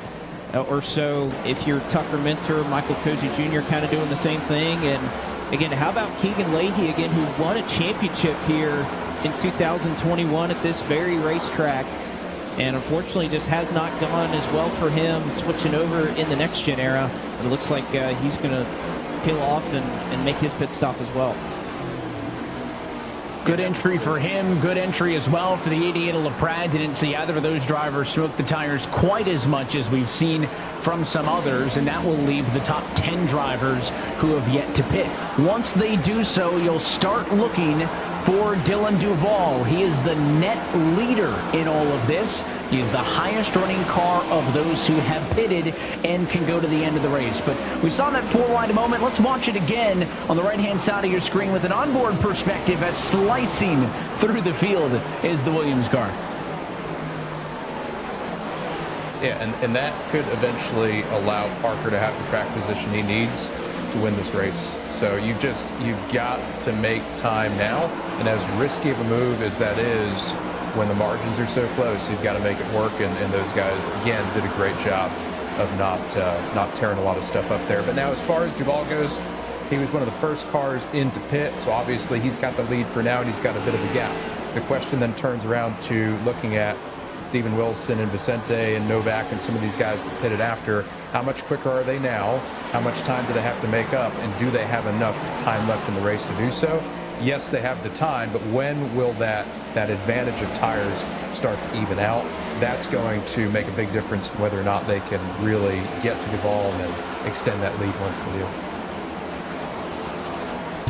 or so if you're Tucker Minter, Michael Cozy Jr. kind of doing the same thing. And again, how about Keegan Leahy again, who won a championship here in 2021 at this very racetrack, and unfortunately just has not gone as well for him switching over in the next gen era. But it looks like he's going to peel off and make his pit stop as well. Good entry for him. Good entry as well for the 88 of LaPrade. Didn't see either of those drivers smoke the tires quite as much as we've seen from some others, and that will leave the top 10 drivers who have yet to pit. Once they do so, you'll start looking for Dylan Duval. He is the net leader in all of this. He is the highest running car of those who have pitted and can go to the end of the race. But we saw that four-wide moment. Let's watch it again on the right-hand side of your screen with an onboard perspective as slicing through the field is the Williams car. Yeah, and that could eventually allow Parker to have the track position he needs to win this race. So you've got to make time now, and as risky of a move as that is, when the margins are so close, you've got to make it work, and those guys, again, did a great job of not tearing a lot of stuff up there. But now as far as Duval goes, he was one of the first cars into pit, so obviously he's got the lead for now, and he's got a bit of a gap. The question then turns around to looking at Steven Wilson and Vicente and Novak and some of these guys that pitted after. How much quicker are they now? How much time do they have to make up? And do they have enough time left in the race to do so? Yes, they have the time, but when will that advantage of tires start to even out? That's going to make a big difference whether or not they can really get to Duval and then extend that lead once they do.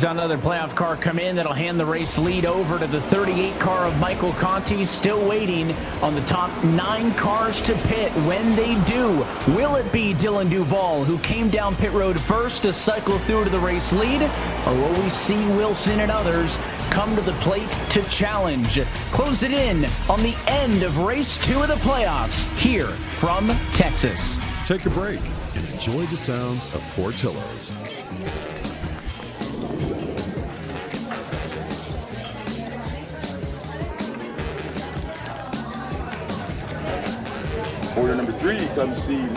Another playoff car come in that'll hand the race lead over to the 38 car of Michael Conti, still waiting on the top 9 cars to pit. When they do, will it be Dylan Duval who came down pit road first to cycle through to the race lead, or will we see Wilson and others come to the plate to challenge? Close it in on the end of race 2 of the playoffs here from Texas. Take a break and enjoy the sounds of Portillo's. Order number 3, come see me.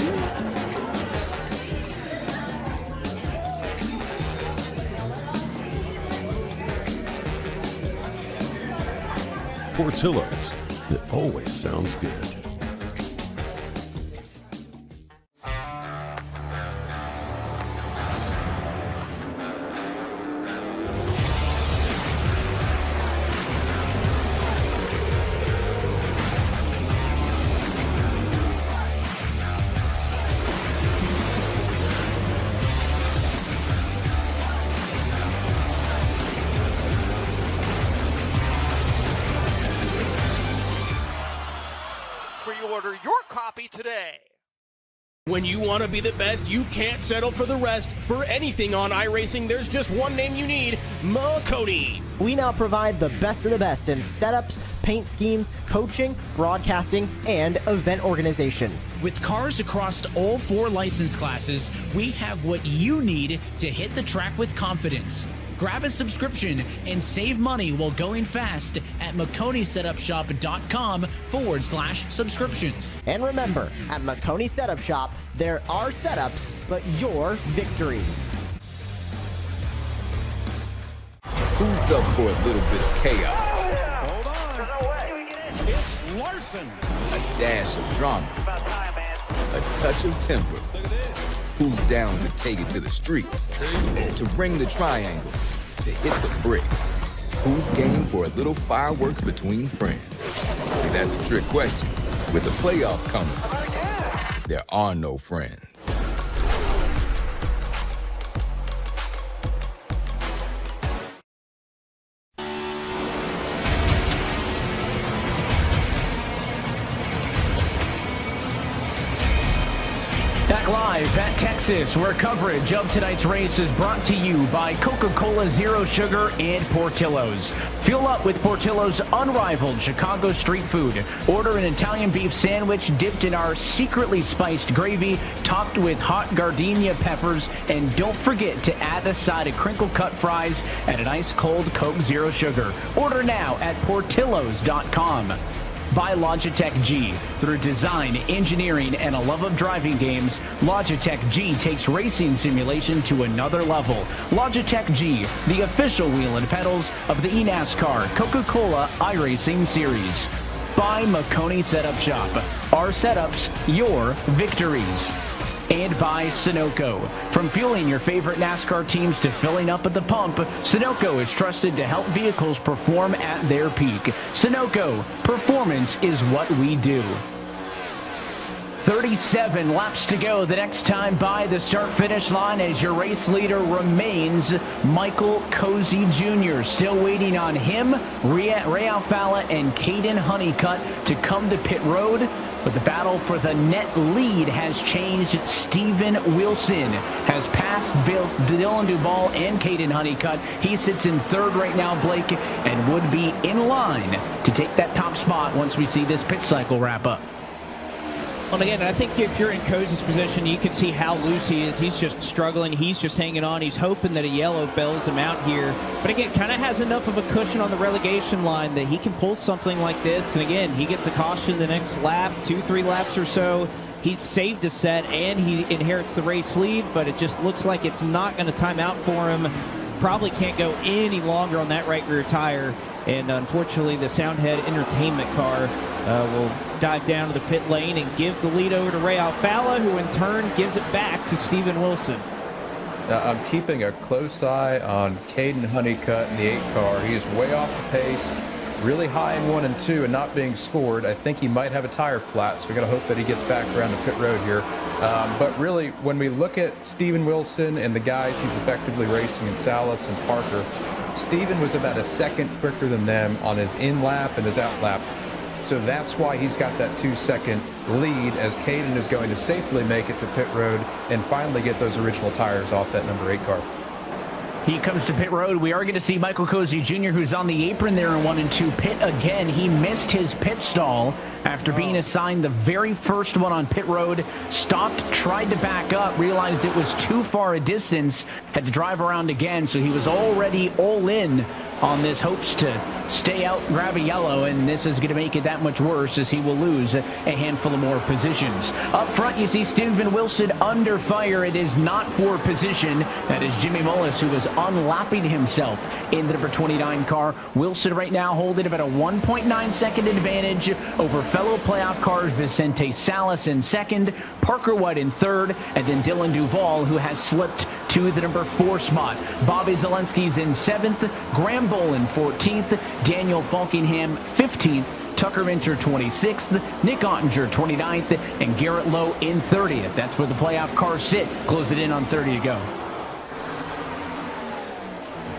Portillo's, it always sounds good. Pre-order your copy today. When you want to be the best, you can't settle for the rest. For anything on iRacing, there's just one name you need: Makoni. We now provide the best of the best in setups, paint schemes, coaching, broadcasting, and event organization. With cars across all 4 license classes, we have what you need to hit the track with confidence. Grab a subscription and save money while going fast at McConeySetupShop.com/subscriptions. And remember, at McConey Setup Shop, there are setups, but your victories. Who's up for a little bit of chaos? Hold on. It's Larson. A dash of drama. A touch of temper. Who's down to take it to the streets? To bring the triangle? To hit the bricks? Who's game for a little fireworks between friends? See, that's a trick question. With the playoffs coming, there are no friends. Back live at Texas, where coverage of tonight's race is brought to you by Coca-Cola Zero Sugar and Portillo's. Fuel up with Portillo's unrivaled Chicago street food. Order an Italian beef sandwich dipped in our secretly spiced gravy, topped with hot gardenia peppers, and don't forget to add a side of crinkle cut fries and an ice cold Coke Zero Sugar. Order now at Portillos.com. By Logitech G. Through design, engineering, and a love of driving games, Logitech G takes racing simulation to another level. Logitech G, the official wheel and pedals of the eNASCAR Coca-Cola iRacing Series. By Makoni Setup Shop. Our setups, your victories. and by Sunoco. From fueling your favorite NASCAR teams to filling up at the pump, Sunoco is trusted to help vehicles perform at their peak. Sunoco, performance is what we do. 37 laps to go the next time by the start-finish line as your race leader remains Michael Cozy Jr. Still waiting on him, Ray Alfala, and Caden Honeycutt to come to pit road. But the battle for the net lead has changed. Steven Wilson has passed Dylan Duvall and Caden Honeycutt. He sits in third right now, Blake, and would be in line to take that top spot once we see this pit cycle wrap up. Well, again, I think if you're in Cozy's position, you can see how loose he is. He's just struggling. He's just hanging on. He's hoping that a yellow bails him out here. But again, kind of has enough of a cushion on the relegation line that he can pull something like this. And again, he gets a caution the next lap, 2-3 laps or so. He's saved a set and he inherits the race lead, but it just looks like it's not going to time out for him. Probably can't go any longer on that right rear tire. And unfortunately, the Soundhead Entertainment car will dive down to the pit lane and give the lead over to Ray Alfala, who in turn gives it back to Steven Wilson. I'm keeping a close eye on Caden Honeycutt in the 8 car. He is way off the pace, really high in 1 and 2 and not being scored. I think he might have a tire flat, so we got to hope that he gets back around the pit road here. But really, when we look at Steven Wilson and the guys he's effectively racing in Salas and Parker, Steven was about a second quicker than them on his in lap and his out lap. So that's why he's got that 2-second lead as Caden is going to safely make it to pit road and finally get those original tires off that number 8 car. He comes to pit road. We are going to see Michael Cozy Jr., who's on the apron there in 1 and 2, pit again. He missed his pit stall after being assigned the very first one on pit road. Stopped, tried to back up, realized it was too far a distance, had to drive around again, so he was already all in on this, hopes to stay out, grab a yellow, and this is going to make it that much worse as he will lose a handful of more positions. Up front, you see Steven Wilson under fire. It is not for position. That is Jimmy Mullis, who was unlapping himself in the number 29 car. Wilson right now holding about a 1.9 second advantage over fellow playoff cars Vicente Salas in second, Parker White in third, and then Dylan Duvall, who has slipped to the number 4 spot. Bobby Zelensky's in 7th, Graham Bull in 14th, Daniel Falkingham 15th, Tucker Minter 26th, Nick Ottinger 29th, and Garrett Lowe in 30th. That's where the playoff cars sit. Close it in on 30 to go.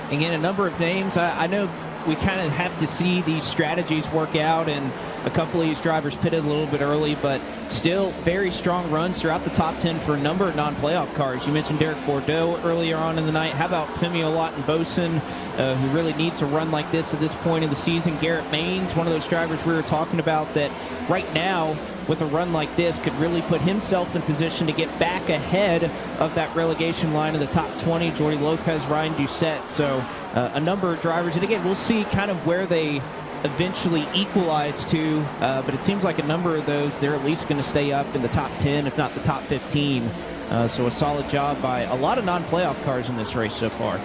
Again, a number of names. I know we kind of have to see these strategies work out, and a couple of these drivers pitted a little bit early, but still very strong runs throughout the top 10 for a number of non-playoff cars. You mentioned Derek Bordeaux earlier on in the night. How about Femio Lawton-Boson, who really needs a run like this at this point in the season? Garrett Maines, one of those drivers we were talking about that right now, with a run like this, could really put himself in position to get back ahead of that relegation line of the top 20. Jordy Lopez, Ryan Doucette. So a number of drivers. And again, we'll see kind of where they eventually equalize to, but it seems like a number of those, they're at least going to stay up in the top 10, if not the top 15. So a solid job by a lot of non-playoff cars in this race so far.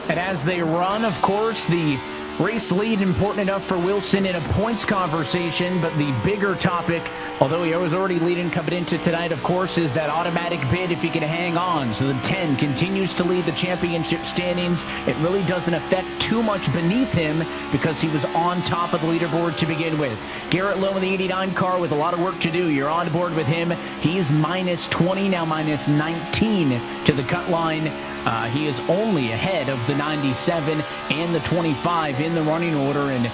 And as they run, of course, the race lead important enough for Wilson in a points conversation, but the bigger topic, although he was already leading coming into tonight, of course, is that automatic bid if he can hang on. So the 10 continues to lead the championship standings. It really doesn't affect too much beneath him because he was on top of the leaderboard to begin with. Garrett Lowe in the 89 car with a lot of work to do. You're on board with him. He's minus 20, now minus 19 to the cut line. He is only ahead of the 97 and the 25 in the running order. And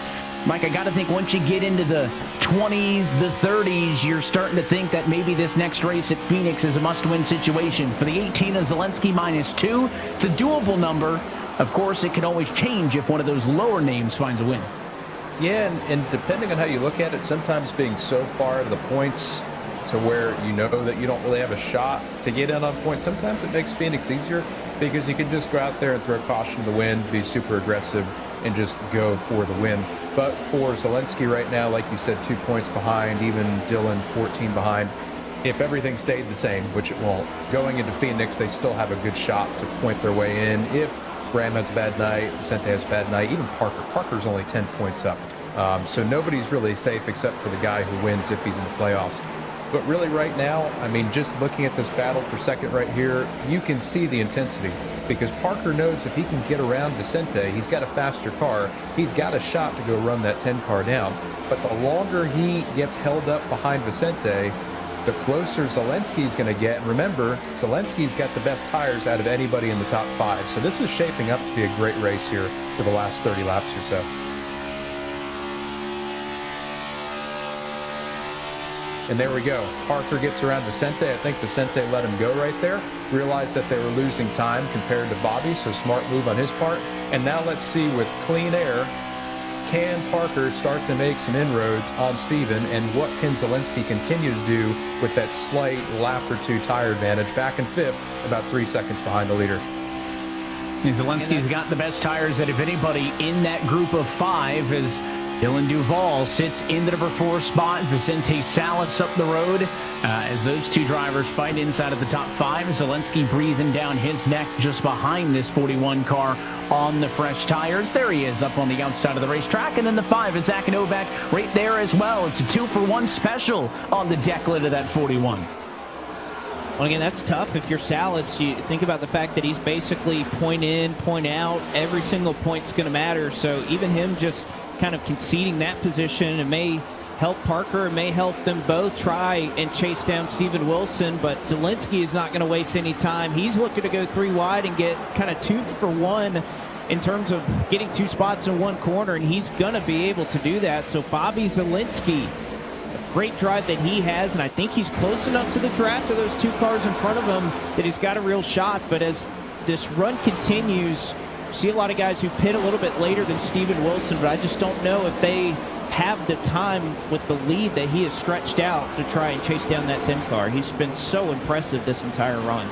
Mike, I got to think once you get into the 20s, the 30s, you're starting to think that maybe this next race at Phoenix is a must-win situation. For the 18 of Zelensky, minus 2. It's a doable number. Of course, it can always change if one of those lower names finds a win. Yeah, and depending on how you look at it, sometimes being so far out of the points to where you know that you don't really have a shot to get in on points, sometimes it makes Phoenix easier because you can just go out there and throw caution to the wind, be super aggressive, and just go for the win. But for Zelensky right now, like you said, 2 points behind, even Dylan 14 behind. If everything stayed the same, which it won't, going into Phoenix, they still have a good shot to point their way in. If Graham has a bad night, Vicente has a bad night, even Parker's only 10 points up So nobody's really safe except for the guy who wins if he's in the playoffs. But really right now, I mean, just looking at this battle for second right here, you can see the intensity because Parker knows if he can get around Vicente, he's got a faster car. He's got a shot to go run that 10 car down. But the longer he gets held up behind Vicente, the closer Zelensky's going to get. And remember, Zelensky's got the best tires out of anybody in the top 5. So this is shaping up to be a great race here for the last 30 laps or so. And there we go. Parker gets around Vicente. I think Vicente let him go right there. Realized that they were losing time compared to Bobby, so smart move on his part. And now let's see with clean air, can Parker start to make some inroads on Steven, and what can Zelensky continue to do with that slight lap or 2 tire advantage back in 5th, about 3 seconds behind the leader. Zelensky's got the best tires out of anybody in that group of 5 as Dylan Duval sits in the number 4 spot. Vicente Salas up the road as those 2 drivers fight inside of the top 5. Zelensky breathing down his neck just behind this 41 car on the fresh tires. There he is up on the outside of the racetrack. And then the 5 is Zach Novak right there as well. It's a 2-for-1 special on the deck lid of that 41. Well, again, that's tough. If you're Salas, you think about the fact that he's basically point in, point out. Every single point's going to matter. So even him just kind of conceding that position, it may help Parker, it may help them both try and chase down Steven Wilson, but Zelensky is not going to waste any time. He's looking to go 3 wide and get kind of 2 for 1 in terms of getting 2 spots in 1 corner, and he's going to be able to do that. So Bobby Zelensky, a great drive that he has, and I think he's close enough to the draft of those 2 cars in front of him that he's got a real shot. But as this run continues, see a lot of guys who pit a little bit later than Steven Wilson, but I just don't know if they have the time with the lead that he has stretched out to try and chase down that 10 car. He's been so impressive this entire run.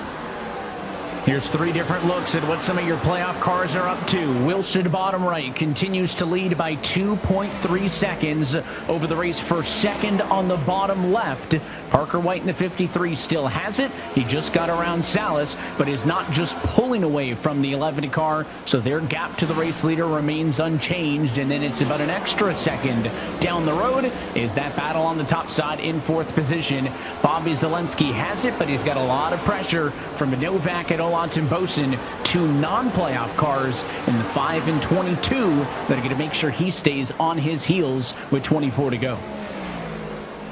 Here's 3 different looks at what some of your playoff cars are up to. Wilson, bottom right, continues to lead by 2.3 seconds over the race for second on the bottom left. Parker White in the 53 still has it. He just got around Salas, but is not just pulling away from the 11 car, so their gap to the race leader remains unchanged. And then it's about an extra second down the road is that battle on the top side in 4th position. Bobby Zelensky has it, but he's got a lot of pressure from Novak and Olatin Bosin, 2 non-playoff cars in the 5 and 22 that are going to make sure he stays on his heels with 24 to go.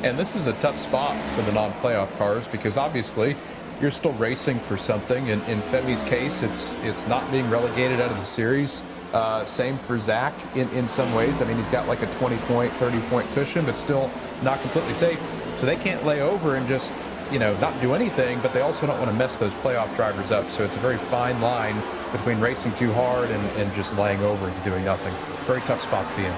And this is a tough spot for the non-playoff cars because obviously you're still racing for something. In Femi's case, it's not being relegated out of the series. Same for Zach in some ways. I mean, he's got like a 20-point, 30-point cushion, but still not completely safe. So they can't lay over and just, not do anything, but they also don't want to mess those playoff drivers up. So it's a very fine line between racing too hard and just laying over and doing nothing. Very tough spot to be in.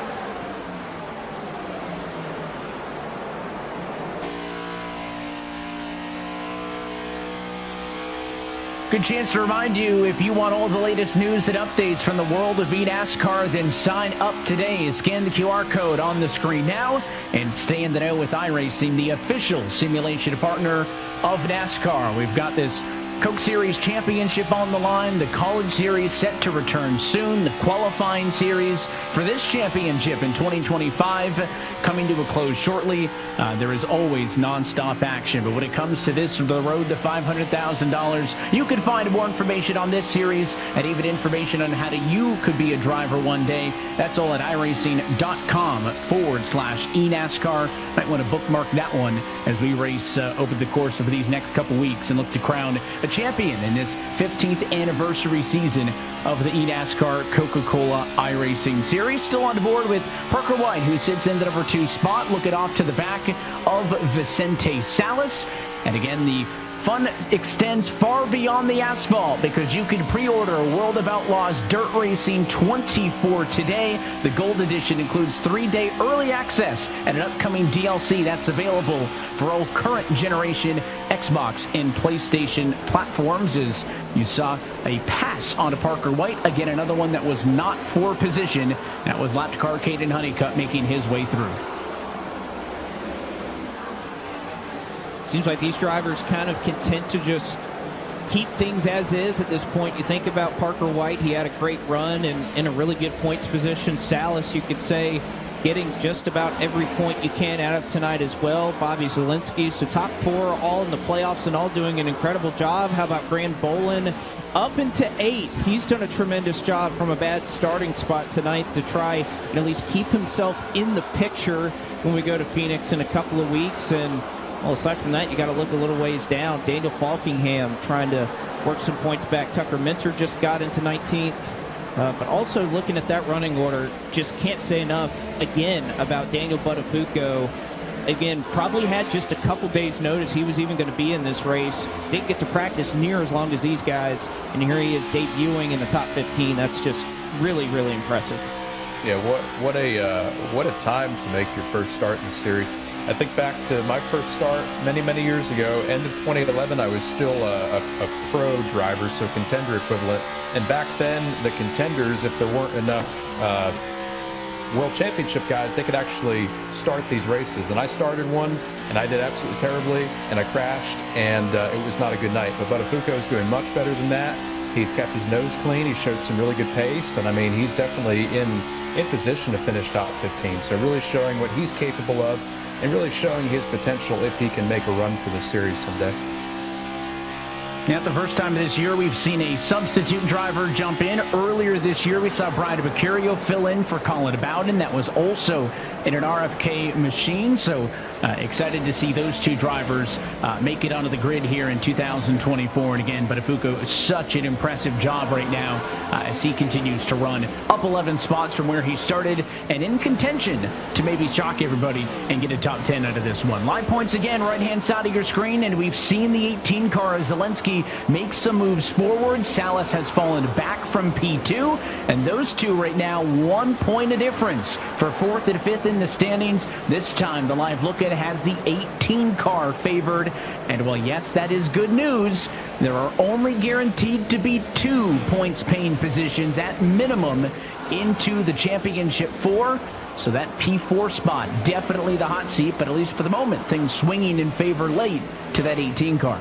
Good chance to remind you, if you want all the latest news and updates from the world of eNASCAR, then sign up today. Scan the QR code on the screen now and stay in the know with iRacing, the official simulation partner of NASCAR. We've got this Coke Series Championship on the line, the College Series set to return soon, the qualifying series for this championship in 2025 coming to a close shortly. There is always nonstop action, but when it comes to this, the road to $500,000, you can find more information on this series and even information on how you could be a driver one day. That's all at iRacing.com/eNASCAR. Might want to bookmark that one as we race over the course of these next couple weeks and look to crown a champion in this 15th anniversary season of the eNASCAR Coca-Cola iRacing Series. Still on board with Parker White, who sits in the number 2 spot, looking off to the back of Vicente Salas. And again, the fun extends far beyond the asphalt because you can pre-order World of Outlaws Dirt Racing 24 today. The Gold Edition includes 3-day early access and an upcoming DLC that's available for all current generation Xbox and PlayStation platforms. As you saw a pass onto Parker White, again another one that was not for position. That was lapped car Caden Honeycutt making his way through. Seems like these drivers kind of content to just keep things as is at this point. You think about Parker White, he had a great run and in a really good points position. Salas, you could say, getting just about every point you can out of tonight as well. Bobby Zielinski, so top 4 all in the playoffs and all doing an incredible job. How about Graham Bolin? Up into 8th. He's done a tremendous job from a bad starting spot tonight to try and at least keep himself in the picture when we go to Phoenix in a couple of weeks. And well, aside from that, you got to look a little ways down. Daniel Falkingham trying to work some points back. Tucker Minter just got into 19th. But also looking at that running order, just can't say enough again about Daniel Buttafuoco. Again, probably had just a couple days notice he was even going to be in this race. Didn't get to practice near as long as these guys, and here he is debuting in the top 15. That's just really, really impressive. Yeah, what a time to make your first start in the series. I think back to my first start many years ago, end of 2011. I was still a pro driver, so contender equivalent. And back then, the contenders, if there weren't enough World Championship guys, they could actually start these races. And I started one, and I did absolutely terribly, and I crashed, and it was not a good night. But Buttafuoco is doing much better than that. He's kept his nose clean. He showed some really good pace, and I mean, he's definitely in position to finish top 15. So really showing what he's capable of, and really showing his potential if he can make a run for the series someday. Yeah, the first time this year we've seen a substitute driver jump in. Earlier this year we saw Brian Beccurio fill in for Colin Bowden. That was also in an RFK machine. So excited to see those two drivers make it onto the grid here in 2024. And again, Buttafuoco is such an impressive job right now as he continues to run up 11 spots from where he started and in contention to maybe shock everybody and get a top 10 out of this one. Live points again, right-hand side of your screen, and we've seen the 18 car Zielinski make some moves forward. Salas has fallen back from P2, and those two right now 1 point of difference for 4th and 5th in the standings. This time the live look at has the 18 car favored, and while yes, that is good news, there are only guaranteed to be 2 points paying positions at minimum into the championship 4. So that P4 spot, definitely the hot seat, but at least for the moment, things swinging in favor late to that 18 car.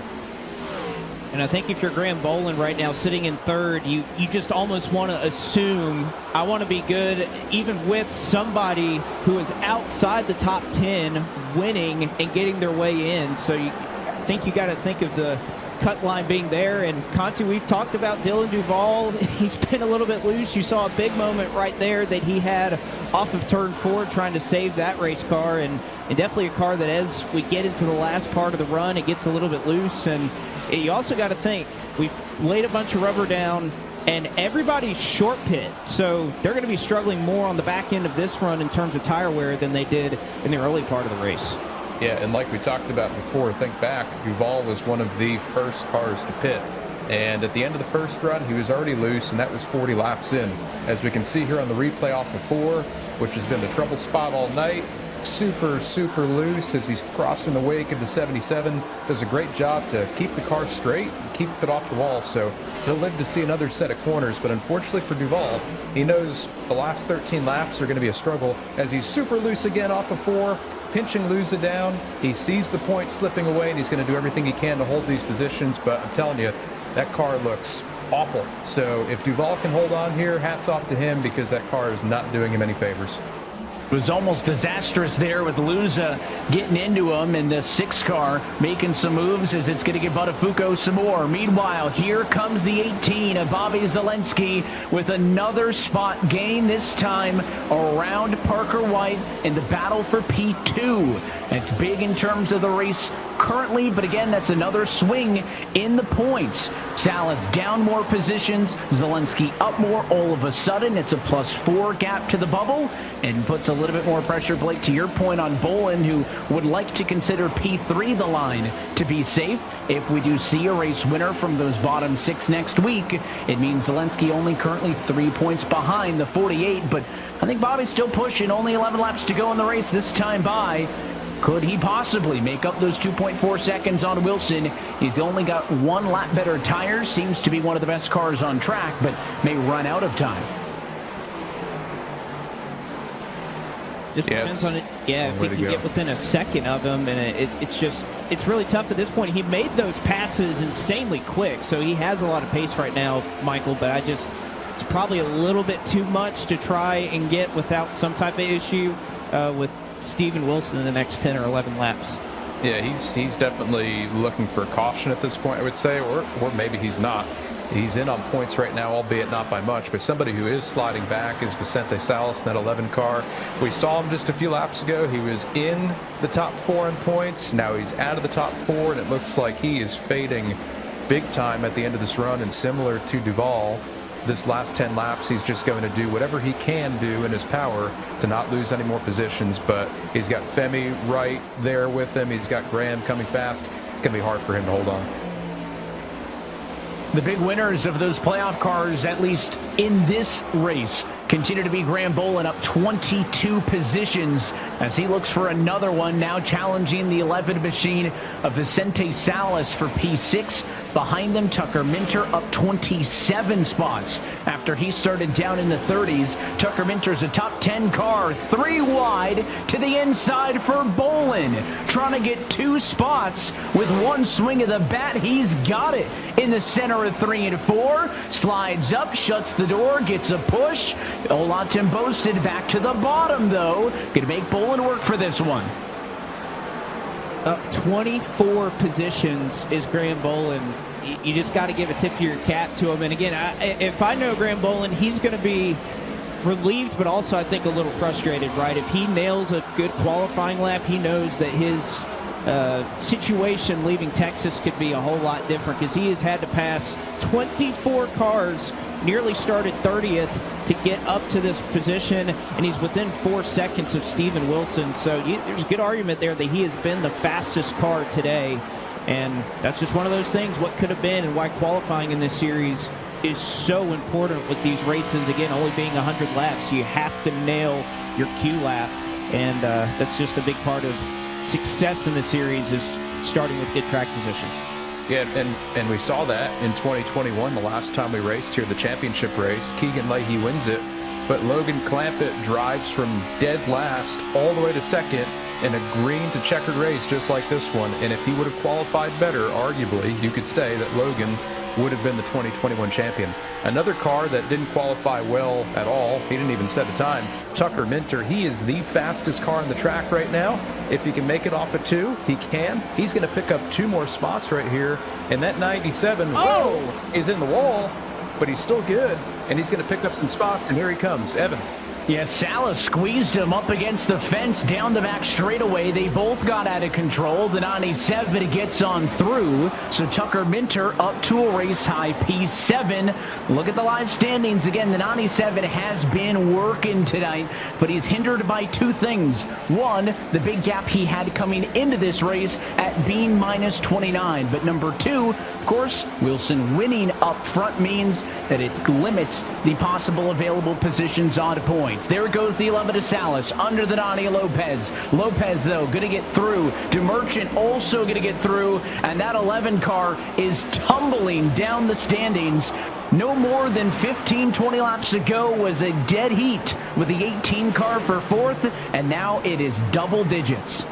And I think if you're Graham Bolin right now sitting in 3rd, you just almost want to assume I want to be good even with somebody who is outside the top 10 winning and getting their way in. So I think you got to think of the cut line being there. And Conti, we've talked about Dylan Duval. He's been a little bit loose. You saw a big moment right there that he had off of turn 4 trying to save that race car, and definitely a car that as we get into the last part of the run, it gets a little bit loose. And you also got to think, we've laid a bunch of rubber down and everybody's short pit, so they're going to be struggling more on the back end of this run in terms of tire wear than they did in the early part of the race. Yeah, and like we talked about before, think back, Duval was one of the first cars to pit. And at the end of the first run, he was already loose, and that was 40 laps in. As we can see here on the replay off of 4, which has been the trouble spot all night, super loose as he's crossing the wake of the 77. Does a great job to keep the car straight and keep it off the wall. So he'll live to see another set of corners. But unfortunately for Duval, he knows the last 13 laps are going to be a struggle as he's super loose again off of 4. Pinching Luza down. He sees the point slipping away, and he's going to do everything he can to hold these positions. But I'm telling you, that car looks awful. So if Duval can hold on here, hats off to him, because that car is not doing him any favors. It was almost disastrous there with Luza getting into him, and the 6 car making some moves as it's going to give Buttafuoco some more. Meanwhile, here comes the 18 of Bobby Zielinski with another spot gain, this time around Parker White in the battle for P2. It's big in terms of the race currently, but again, that's another swing in the points. Salas down more positions, Zielinski up more. All of a sudden, it's a +4 gap to the bubble and puts a little bit more pressure, Blake, to your point on Bolin, who would like to consider P3 the line to be safe. If we do see a race winner from those bottom 6 next week, it means Zielinski only currently 3 points behind the 48, but I think Bobby's still pushing. Only 11 laps to go in the race this time by. Could he possibly make up those 2.4 seconds on Wilson? He's only got 1 lap better tires, seems to be one of the best cars on track, but may run out of time. Just depends on it. Yeah, if he can get within a second of him, and it's really tough at this point. He made those passes insanely quick, so he has a lot of pace right now, Michael, but it's probably a little bit too much to try and get without some type of issue with Steven Wilson in the next 10 or 11 laps. Yeah, he's definitely looking for caution at this point, I would say, or maybe he's not. He's in on points right now, albeit not by much, but somebody who is sliding back is Vicente Salas in that 11 car. We saw him just a few laps ago. He was in the top 4 in points. Now he's out of the top 4, and it looks like he is fading big time at the end of this run. And similar to Duval, this last 10 laps, he's just going to do whatever he can do in his power to not lose any more positions. But he's got Femi right there with him. He's got Graham coming fast. It's going to be hard for him to hold on. The big winners of those playoff cars, at least in this race, continue to be Graham Bolin up 22 positions as he looks for another one, now challenging the 11 machine of Vicente Salas for P6. Behind them, Tucker Minter up 27 spots after he started down in the 30s. Tucker Minter's a top 10 car, 3 wide to the inside for Bolin. Trying to get 2 spots with 1 swing of the bat. He's got it in the center of 3 and 4. Slides up, shuts the door, gets a push. Olatunbosid back to the bottom, though. Gonna make Bolin work for this one. Up 24 positions is Graham Bolin. You just got to give a tip of your cap to him. And again, if I know Graham Bolin, he's going to be relieved, but also I think a little frustrated, right? If he nails a good qualifying lap, he knows that his situation leaving Texas could be a whole lot different, because he has had to pass 24 cars, nearly started 30th to get up to this position, and he's within 4 seconds of Steven Wilson. So there's a good argument there that he has been the fastest car today, and that's just one of those things, what could have been, and why qualifying in this series is so important with these races. Again, only being 100 laps, you have to nail your Q lap, and that's just a big part of success in the series, is starting with good track position. Yeah, and we saw that in 2021, the last time we raced here, the championship race. Keegan Leahy wins it, but Logan Clampett drives from dead last all the way to second in a green to checkered race just like this one. And if he would have qualified better, arguably, you could say that Logan would have been the 2021 champion. Another car that didn't qualify well at all, he didn't even set a time, Tucker Minter. He is the fastest car on the track right now. If he can make it off of 2, he can. He's going to pick up 2 more spots right here. And that 97, is in the wall, but he's still good. And he's going to pick up some spots, and here he comes, Evan. Yeah, Salas squeezed him up against the fence down the back straightaway. They both got out of control. The 97 gets on through. So Tucker Minter up to a race high P7. Look at the live standings again. The 97 has been working tonight, but he's hindered by 2 things. One, the big gap he had coming into this race at being minus 29. But number 2, of course, Wilson winning up front means that it limits the possible available positions on points. There goes the 11 to Salas under the Nani Lopez. Lopez, though, going to get through. DeMerchant also going to get through. And that 11 car is tumbling down the standings. No more than 15, 20 laps ago was a dead heat with the 18 car for 4th. And now it is double digits.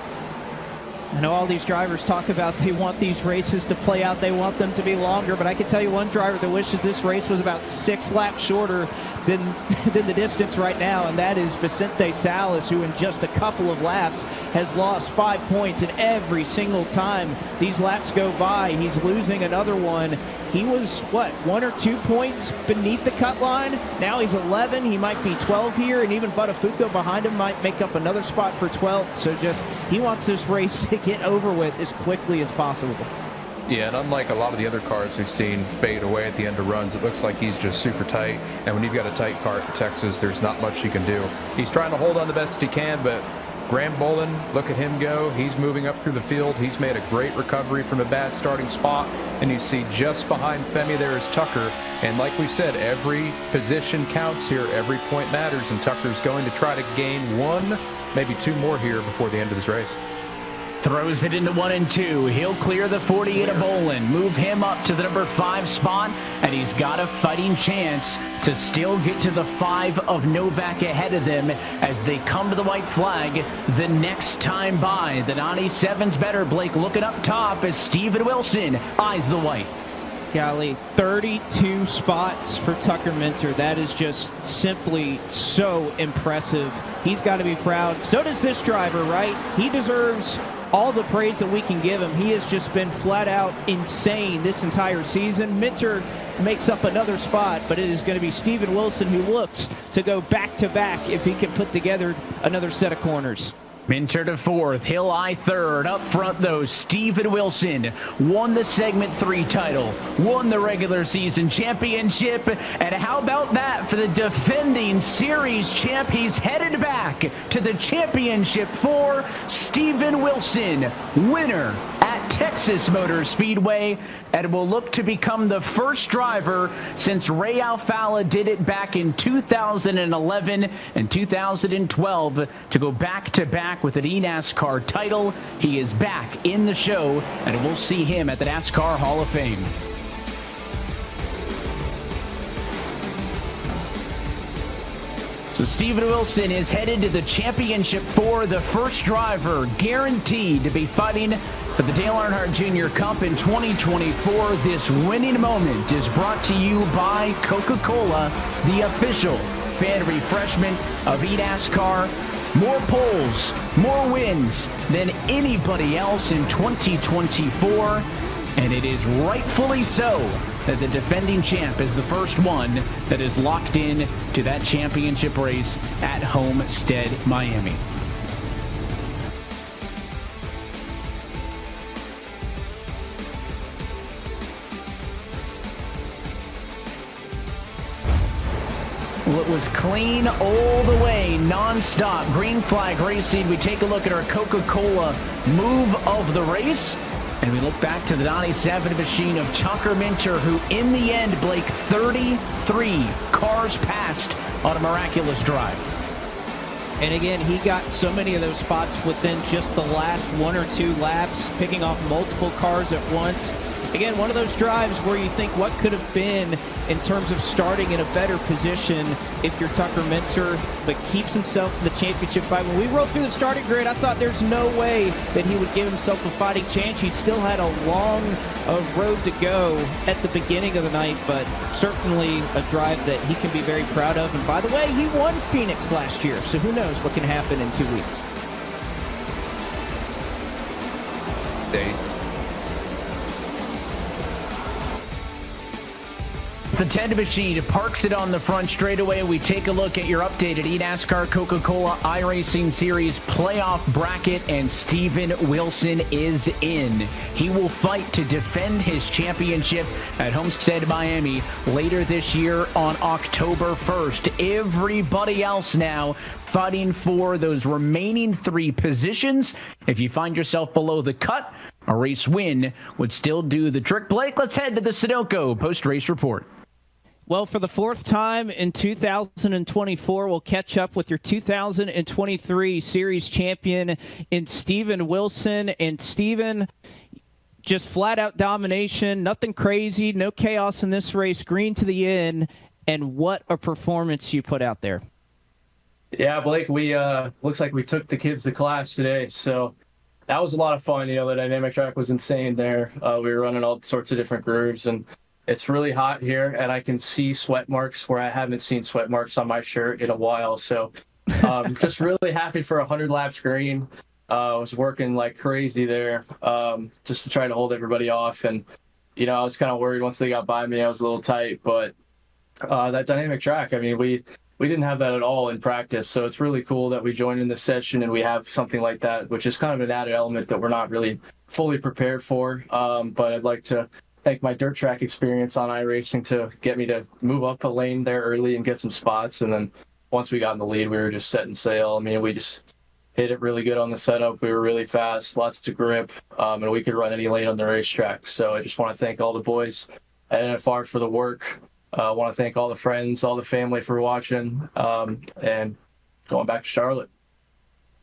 I know all these drivers talk about they want these races to play out, they want them to be longer, but I can tell you one driver that wishes this race was about 6 laps shorter than the distance right now, and that is Vicente Salas, who in just a couple of laps has lost 5 points, and every single time these laps go by, he's losing another one. He was, 1 or 2 points beneath the cut line? Now he's 11. He might be 12 here, and even Buttafuoco behind him might make up another spot for 12th. So he wants this race to get over with as quickly as possible. Yeah, and unlike a lot of the other cars we've seen fade away at the end of runs, it looks like he's just super tight. And when you've got a tight car at Texas, there's not much you can do. He's trying to hold on the best he can, but Graham Bolin, look at him go. He's moving up through the field. He's made a great recovery from a bad starting spot. And you see just behind Femi there is Tucker. And like we said, every position counts here. Every point matters. And Tucker's going to try to gain 1, maybe 2 more here before the end of this race. Throws it into 1 and 2. He'll clear the 48 of Bolin, move him up to the number 5 spot, and he's got a fighting chance to still get to the 5 of Novak ahead of them as they come to the white flag the next time by. The 97's better. Blake looking up top as Steven Wilson eyes the white. Golly, 32 spots for Tucker Minter. That is just simply so impressive. He's got to be proud. So does this driver, right? He deserves all the praise that we can give him. He has just been flat out insane this entire season. Minter makes up another spot, but it is going to be Steven Wilson who looks to go back-to-back if he can put together another set of corners. Minter to fourth, Hill I third. Up front, though, Steven Wilson won the Segment 3 title, won the regular season championship, and how about that for the defending series champ? He's headed back to the championship for Steven Wilson, winner at Texas Motor Speedway, and will look to become the first driver since Ray Alfala did it back in 2011 and 2012 to go back-to-back with an eNASCAR title. He is back in the show, and we'll see him at the NASCAR Hall of Fame. So Steven Wilson is headed to the championship for the first driver guaranteed to be fighting for the Dale Earnhardt Jr. Cup in 2024. This winning moment is brought to you by Coca-Cola, the official fan refreshment of eNASCAR. More poles, more wins than anybody else in 2024. And it is rightfully so that the defending champ is the first one that is locked in to that championship race at Homestead, Miami. Well, it was clean all the way, non-stop. Green flag racing. We take a look at our Coca-Cola move of the race. And we look back to the 97 machine of Tucker Minter, who in the end, Blake, 33 cars passed on a miraculous drive. And again, he got so many of those spots within just the last 1 or 2 laps, picking off multiple cars at once. Again, one of those drives where you think what could have been in terms of starting in a better position if you're Tucker Minter, but keeps himself in the championship fight. When we rode through the starting grid, I thought there's no way that he would give himself a fighting chance. He still had a long road to go at the beginning of the night, but certainly a drive that he can be very proud of. And by the way, he won Phoenix last year, so who knows what can happen in 2 weeks. The 10 machine parks it on the front straightaway. We take a look at your updated eNASCAR Coca-Cola iRacing Series playoff bracket, and Steven Wilson is in. He will fight to defend his championship at Homestead, Miami later this year on October 1st. Everybody else now fighting for those remaining 3 positions. If you find yourself below the cut, a race win would still do the trick. Blake, let's head to the Sunoco post-race report. Well, for the 4th time in 2024, we'll catch up with your 2023 series champion in Steven Wilson. And Steven, just flat-out domination, nothing crazy, no chaos in this race, green to the end. And what a performance you put out there. Yeah, Blake, we looks like we took the kids to class today, so that was a lot of fun. You know, the dynamic track was insane there. We were running all sorts of different grooves, and it's really hot here, and I can see sweat marks where I haven't seen sweat marks on my shirt in a while. So just really happy for 100 laps green. I was working like crazy there just to try to hold everybody off. And, you know, I was kind of worried once they got by me, I was a little tight. But that dynamic track, I mean, we didn't have that at all in practice. So it's really cool that we joined in this session and we have something like that, which is kind of an added element that we're not really fully prepared for. But I'd like to thank my dirt track experience on iRacing to get me to move up a lane there early and get some spots. And then once we got in the lead, we were just setting sail. I mean, we just hit it really good on the setup. We were really fast, lots of grip, and we could run any lane on the racetrack. So I just want to thank all the boys at NFR for the work. I want to thank all the friends, all the family for watching, and going back to Charlotte.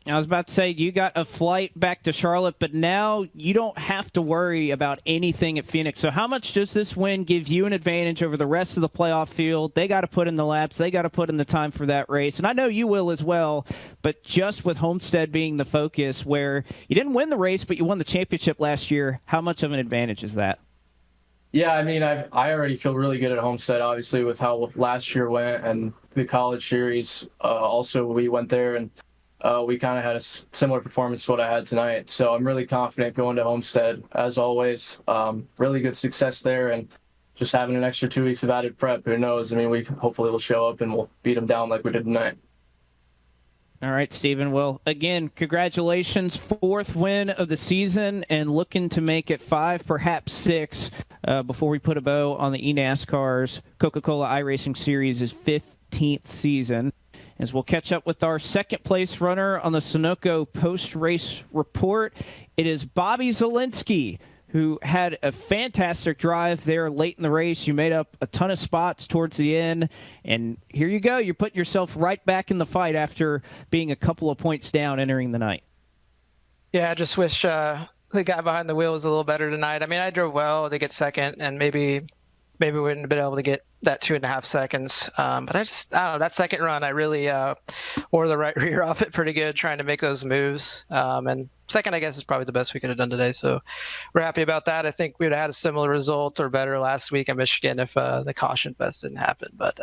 I was about to say, you got a flight back to Charlotte, but now you don't have to worry about anything at Phoenix. So how much does this win give you an advantage over the rest of the playoff field? They got to put in the laps. They got to put in the time for that race. And I know you will as well, but just with Homestead being the focus, where you didn't win the race, but you won the championship last year, how much of an advantage is that? Yeah, I mean, I already feel really good at Homestead, obviously, with how last year went and the college series. Also, we went there and we kind of had a similar performance to what I had tonight. So I'm really confident going to Homestead, as always. Really good success there, and just having an extra 2 weeks of added prep. Who knows? I mean, we hopefully will show up and we'll beat them down like we did tonight. All right, Stephen. Well, again, congratulations. 4th win of the season and looking to make it 5, perhaps 6, before we put a bow on the eNASCAR's Coca-Cola iRacing Series' 15th season. As we'll catch up with our 2nd place runner on the Sunoco post-race report, it is Bobby Zielinski, who had a fantastic drive there late in the race. You made up a ton of spots towards the end, and here you go. You're putting yourself right back in the fight after being a couple of points down entering the night. Yeah, I just wish the guy behind the wheel was a little better tonight. I mean, I drove well to get second, and maybe we wouldn't have been able to get that 2.5 seconds. But I don't know, that second run, I really wore the right rear off it pretty good, trying to make those moves. And second, I guess, is probably the best we could have done today. So we're happy about that. I think we would have had a similar result or better last week in Michigan if the caution fest didn't happen. But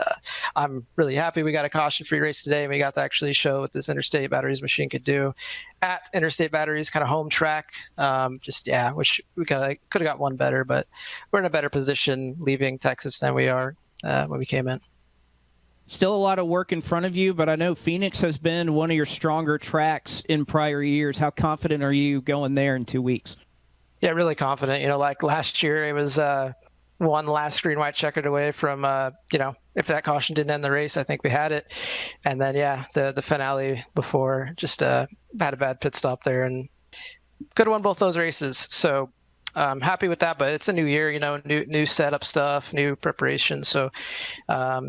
I'm really happy we got a caution-free race today, and we got to actually show what this Interstate Batteries machine could do at Interstate Batteries kind of home track. Wish we could have got one better, but we're in a better position leaving Texas than we are when we came in. Still a lot of work in front of you, but I know Phoenix has been one of your stronger tracks in prior years. How confident are you going there in 2 weeks? Yeah, really confident. Like last year, it was one last green white checkered away from, if that caution didn't end the race, I think we had it. And then, the finale before just had a bad pit stop there and could have won both those races. So I'm happy with that, but it's a new year, new setup stuff, new preparation. So, I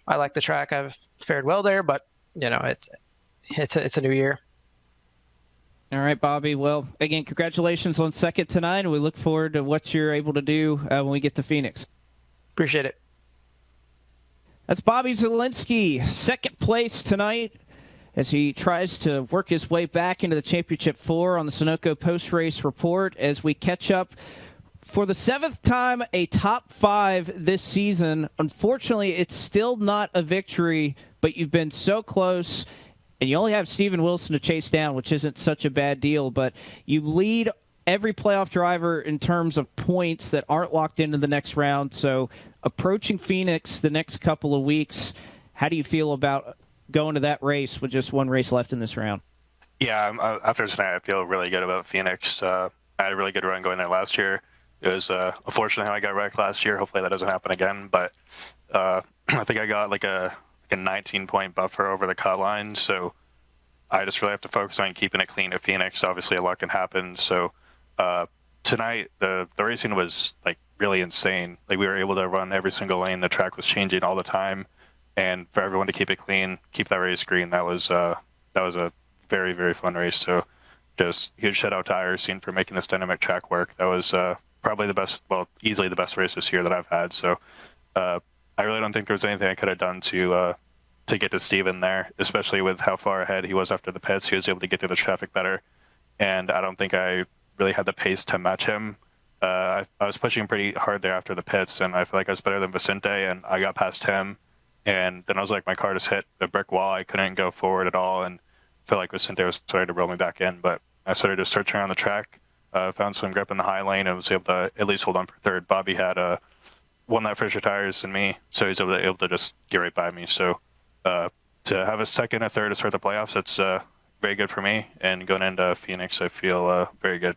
like the track. I've fared well there, but it's a new year. All right, Bobby. Well, again, congratulations on second tonight, and we look forward to what you're able to do when we get to Phoenix. Appreciate it. That's Bobby Zielinski, second place tonight, as he tries to work his way back into the Championship 4 on the Sunoco post-race report as we catch up for the 7th time a top 5 this season. Unfortunately, it's still not a victory, but you've been so close, and you only have Steven Wilson to chase down, which isn't such a bad deal, but you lead every playoff driver in terms of points that aren't locked into the next round. So approaching Phoenix the next couple of weeks, how do you feel about going to that race with just one race left in this round? Yeah, after tonight, I feel really good about Phoenix. I had a really good run going there last year. It was unfortunate how I got wrecked last year. Hopefully that doesn't happen again. But I think I got like a 19-point buffer over the cut line. So I just really have to focus on keeping it clean at Phoenix. Obviously, a lot can happen. So tonight, the racing was like really insane. Like we were able to run every single lane. The track was changing all the time. And for everyone to keep it clean, keep that race green, that was a very, very fun race. So just huge shout out to iRacing for making this dynamic track work. That was probably the best, easily the best race this year that I've had. So I really don't think there was anything I could have done to get to Steven there, especially with how far ahead he was after the pits. He was able to get through the traffic better. And I don't think I really had the pace to match him. I was pushing pretty hard there after the pits, and I feel like I was better than Vicente, and I got past him. And then I was like, my car just hit a brick wall. I couldn't go forward at all, and I felt like Vicente was starting to roll me back in. But I started just searching around the track, found some grip in the high lane, and was able to at least hold on for third. Bobby had one lap fresher tires than me, so he was able to just get right by me. So to have a second and third to start the playoffs, that's very good for me. And going into Phoenix, I feel very good.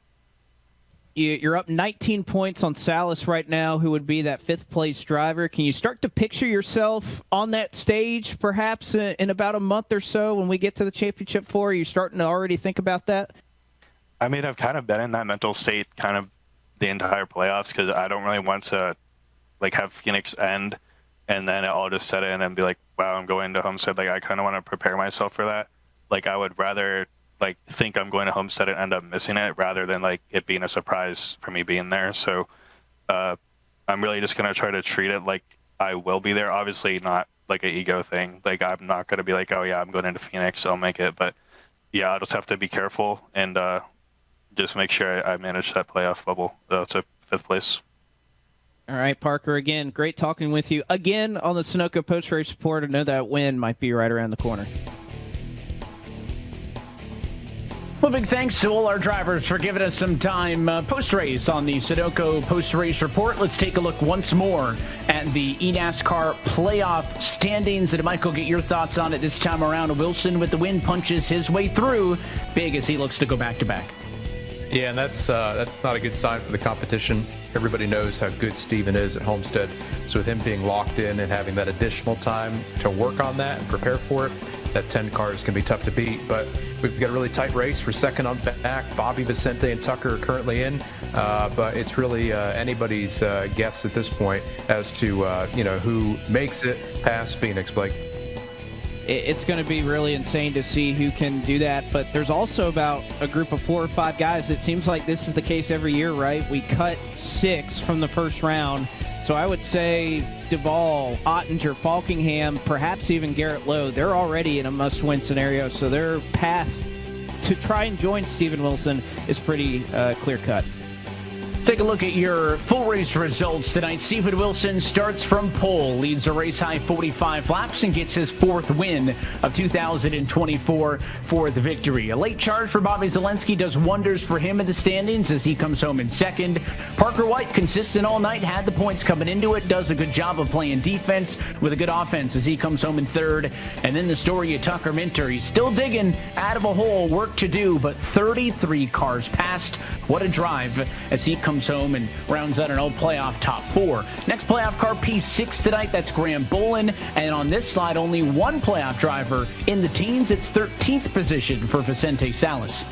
You're up 19 points on Salas right now, who would be that 5th place driver. Can you start to picture yourself on that stage perhaps in about a month or so when we get to the Championship 4? Are you starting to already think about that? I mean, I've kind of been in that mental state kind of the entire playoffs because I don't really want to like have Phoenix end and then it all just set in and be like, wow, I'm going to Homestead. Like I kind of want to prepare myself for that. Like I would rather like think I'm going to Homestead and end up missing it rather than like it being a surprise for me being there. So I'm really just going to try to treat it like I will be there. Obviously not like an ego thing. Like I'm not going to be like, oh yeah, I'm going into Phoenix, I'll make it. But yeah, I'll just have to be careful and just make sure I manage that playoff bubble to 5th place. All right, Parker, again, great talking with you. Again, on the Sunoco post-race report, I know that win might be right around the corner. Well, big thanks to all our drivers for giving us some time post-race on the Sunoco post-race report. Let's take a look once more at the eNASCAR playoff standings. And Michael, get your thoughts on it this time around. Wilson with the win punches his way through big as he looks to go back-to-back. Yeah, and that's not a good sign for the competition. Everybody knows how good Steven is at Homestead. So with him being locked in and having that additional time to work on that and prepare for it, that 10 car is going to be tough to beat. But we've got a really tight race. We're second on back. Bobby, Vicente, and Tucker are currently in. But it's really anybody's guess at this point as to who makes it past Phoenix, Blake. It's going to be really insane to see who can do that. But there's also about a group of 4 or 5 guys. It seems like this is the case every year, right? We cut 6 from the first round. So I would say Duvall, Ottinger, Falkingham, perhaps even Garrett Lowe, they're already in a must-win scenario. So their path to try and join Steven Wilson is pretty clear-cut. Take a look at your full race results tonight. Steven Wilson starts from pole, leads a race high 45 laps, and gets his 4th win of 2024 for the victory. A late charge for Bobby Zalenski does wonders for him in the standings as he comes home in 2nd. Parker White, consistent all night, had the points coming into it, does a good job of playing defense with a good offense as he comes home in 3rd. And then the story of Tucker Minter. He's still digging out of a hole, work to do, but 33 cars passed. What a drive as he comes home and rounds out an old playoff top 4. Next playoff car, P6 tonight, that's Graham Bolin. And on this slide, only one playoff driver in the teens. It's 13th position for Vicente Salas.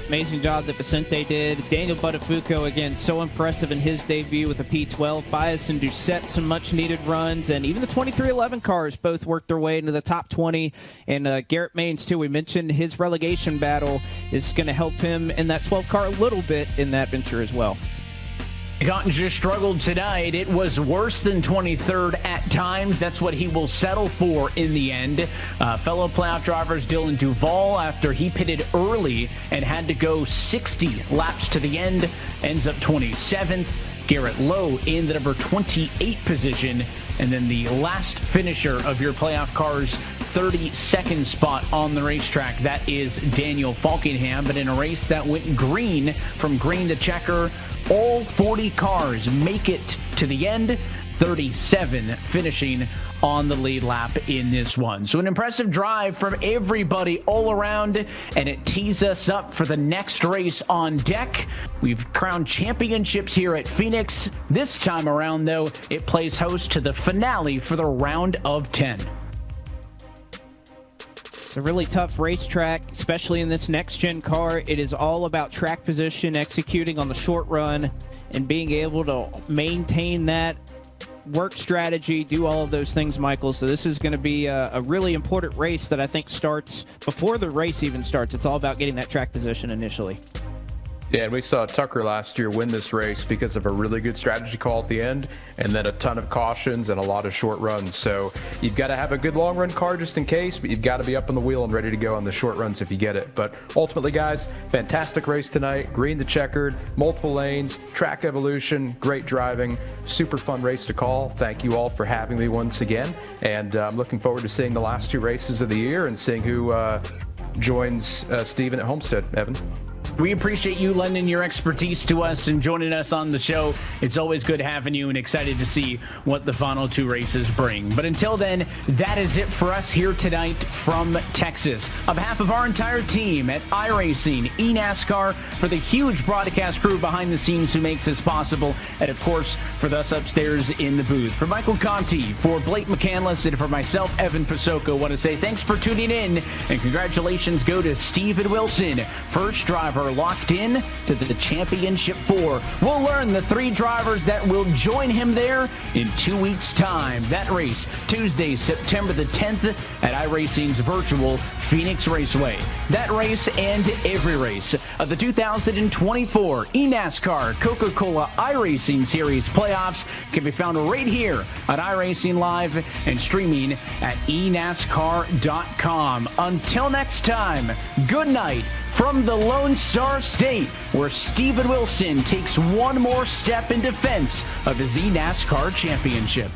Amazing job that Vicente did. Daniel Buttafuoco, again, so impressive in his debut with a P12. Bias and Doucette, some much-needed runs. And even the 2311 cars both worked their way into the top 20. And Garrett Maines, too, we mentioned his relegation battle is going to help him in that 12 car a little bit in that venture as well. Gottinger struggled tonight. It was worse than 23rd at times. That's what he will settle for in the end. Fellow playoff drivers Dylan Duvall, after he pitted early and had to go 60 laps to the end, ends up 27th. Garrett Lowe in the number 28 position. And then the last finisher of your playoff cars, 32nd spot on the racetrack. That is Daniel Falkingham. But in a race that went green, from green to checker, all 40 cars make it to the end. 37 finishing on the lead lap in this one. So an impressive drive from everybody all around, and it tees us up for the next race on deck. We've crowned championships here at Phoenix. This time around, though, it plays host to the finale for the round of 10. It's a really tough racetrack, especially in this next-gen car. It is all about track position, executing on the short run, and being able to maintain that work strategy, do all of those things, Michael. So this is going to be a really important race that I think starts before the race even starts. It's all about getting that track position initially. Yeah, and we saw Tucker last year win this race because of a really good strategy call at the end, and then a ton of cautions and a lot of short runs. So you've got to have a good long run car just in case, but you've got to be up on the wheel and ready to go on the short runs if you get it. But ultimately, guys, fantastic race tonight. Green to checkered, multiple lanes, track evolution, great driving, super fun race to call. Thank you all for having me once again, and I'm looking forward to seeing the last 2 races of the year and seeing who joins Steven at Homestead. Evan? We appreciate you lending your expertise to us and joining us on the show. It's always good having you and excited to see what the final 2 races bring. But until then, that is it for us here tonight from Texas. On behalf of our entire team at iRacing, eNASCAR, for the huge broadcast crew behind the scenes who makes this possible, and of course, for us upstairs in the booth. For Michael Conti, for Blake McCandless, and for myself, Evan Pasoko, I want to say thanks for tuning in, and congratulations go to Steven Wilson, first driver locked in to the Championship 4. We'll learn the 3 drivers that will join him there in 2 weeks' time. That race, Tuesday, September the 10th at iRacing's virtual Phoenix Raceway. That race and every race of the 2024 eNASCAR Coca-Cola iRacing Series playoffs can be found right here on iRacing Live and streaming at eNASCAR.com. Until next time, good night From the Lone Star State, where Steven Wilson takes one more step in defense of his eNASCAR championship.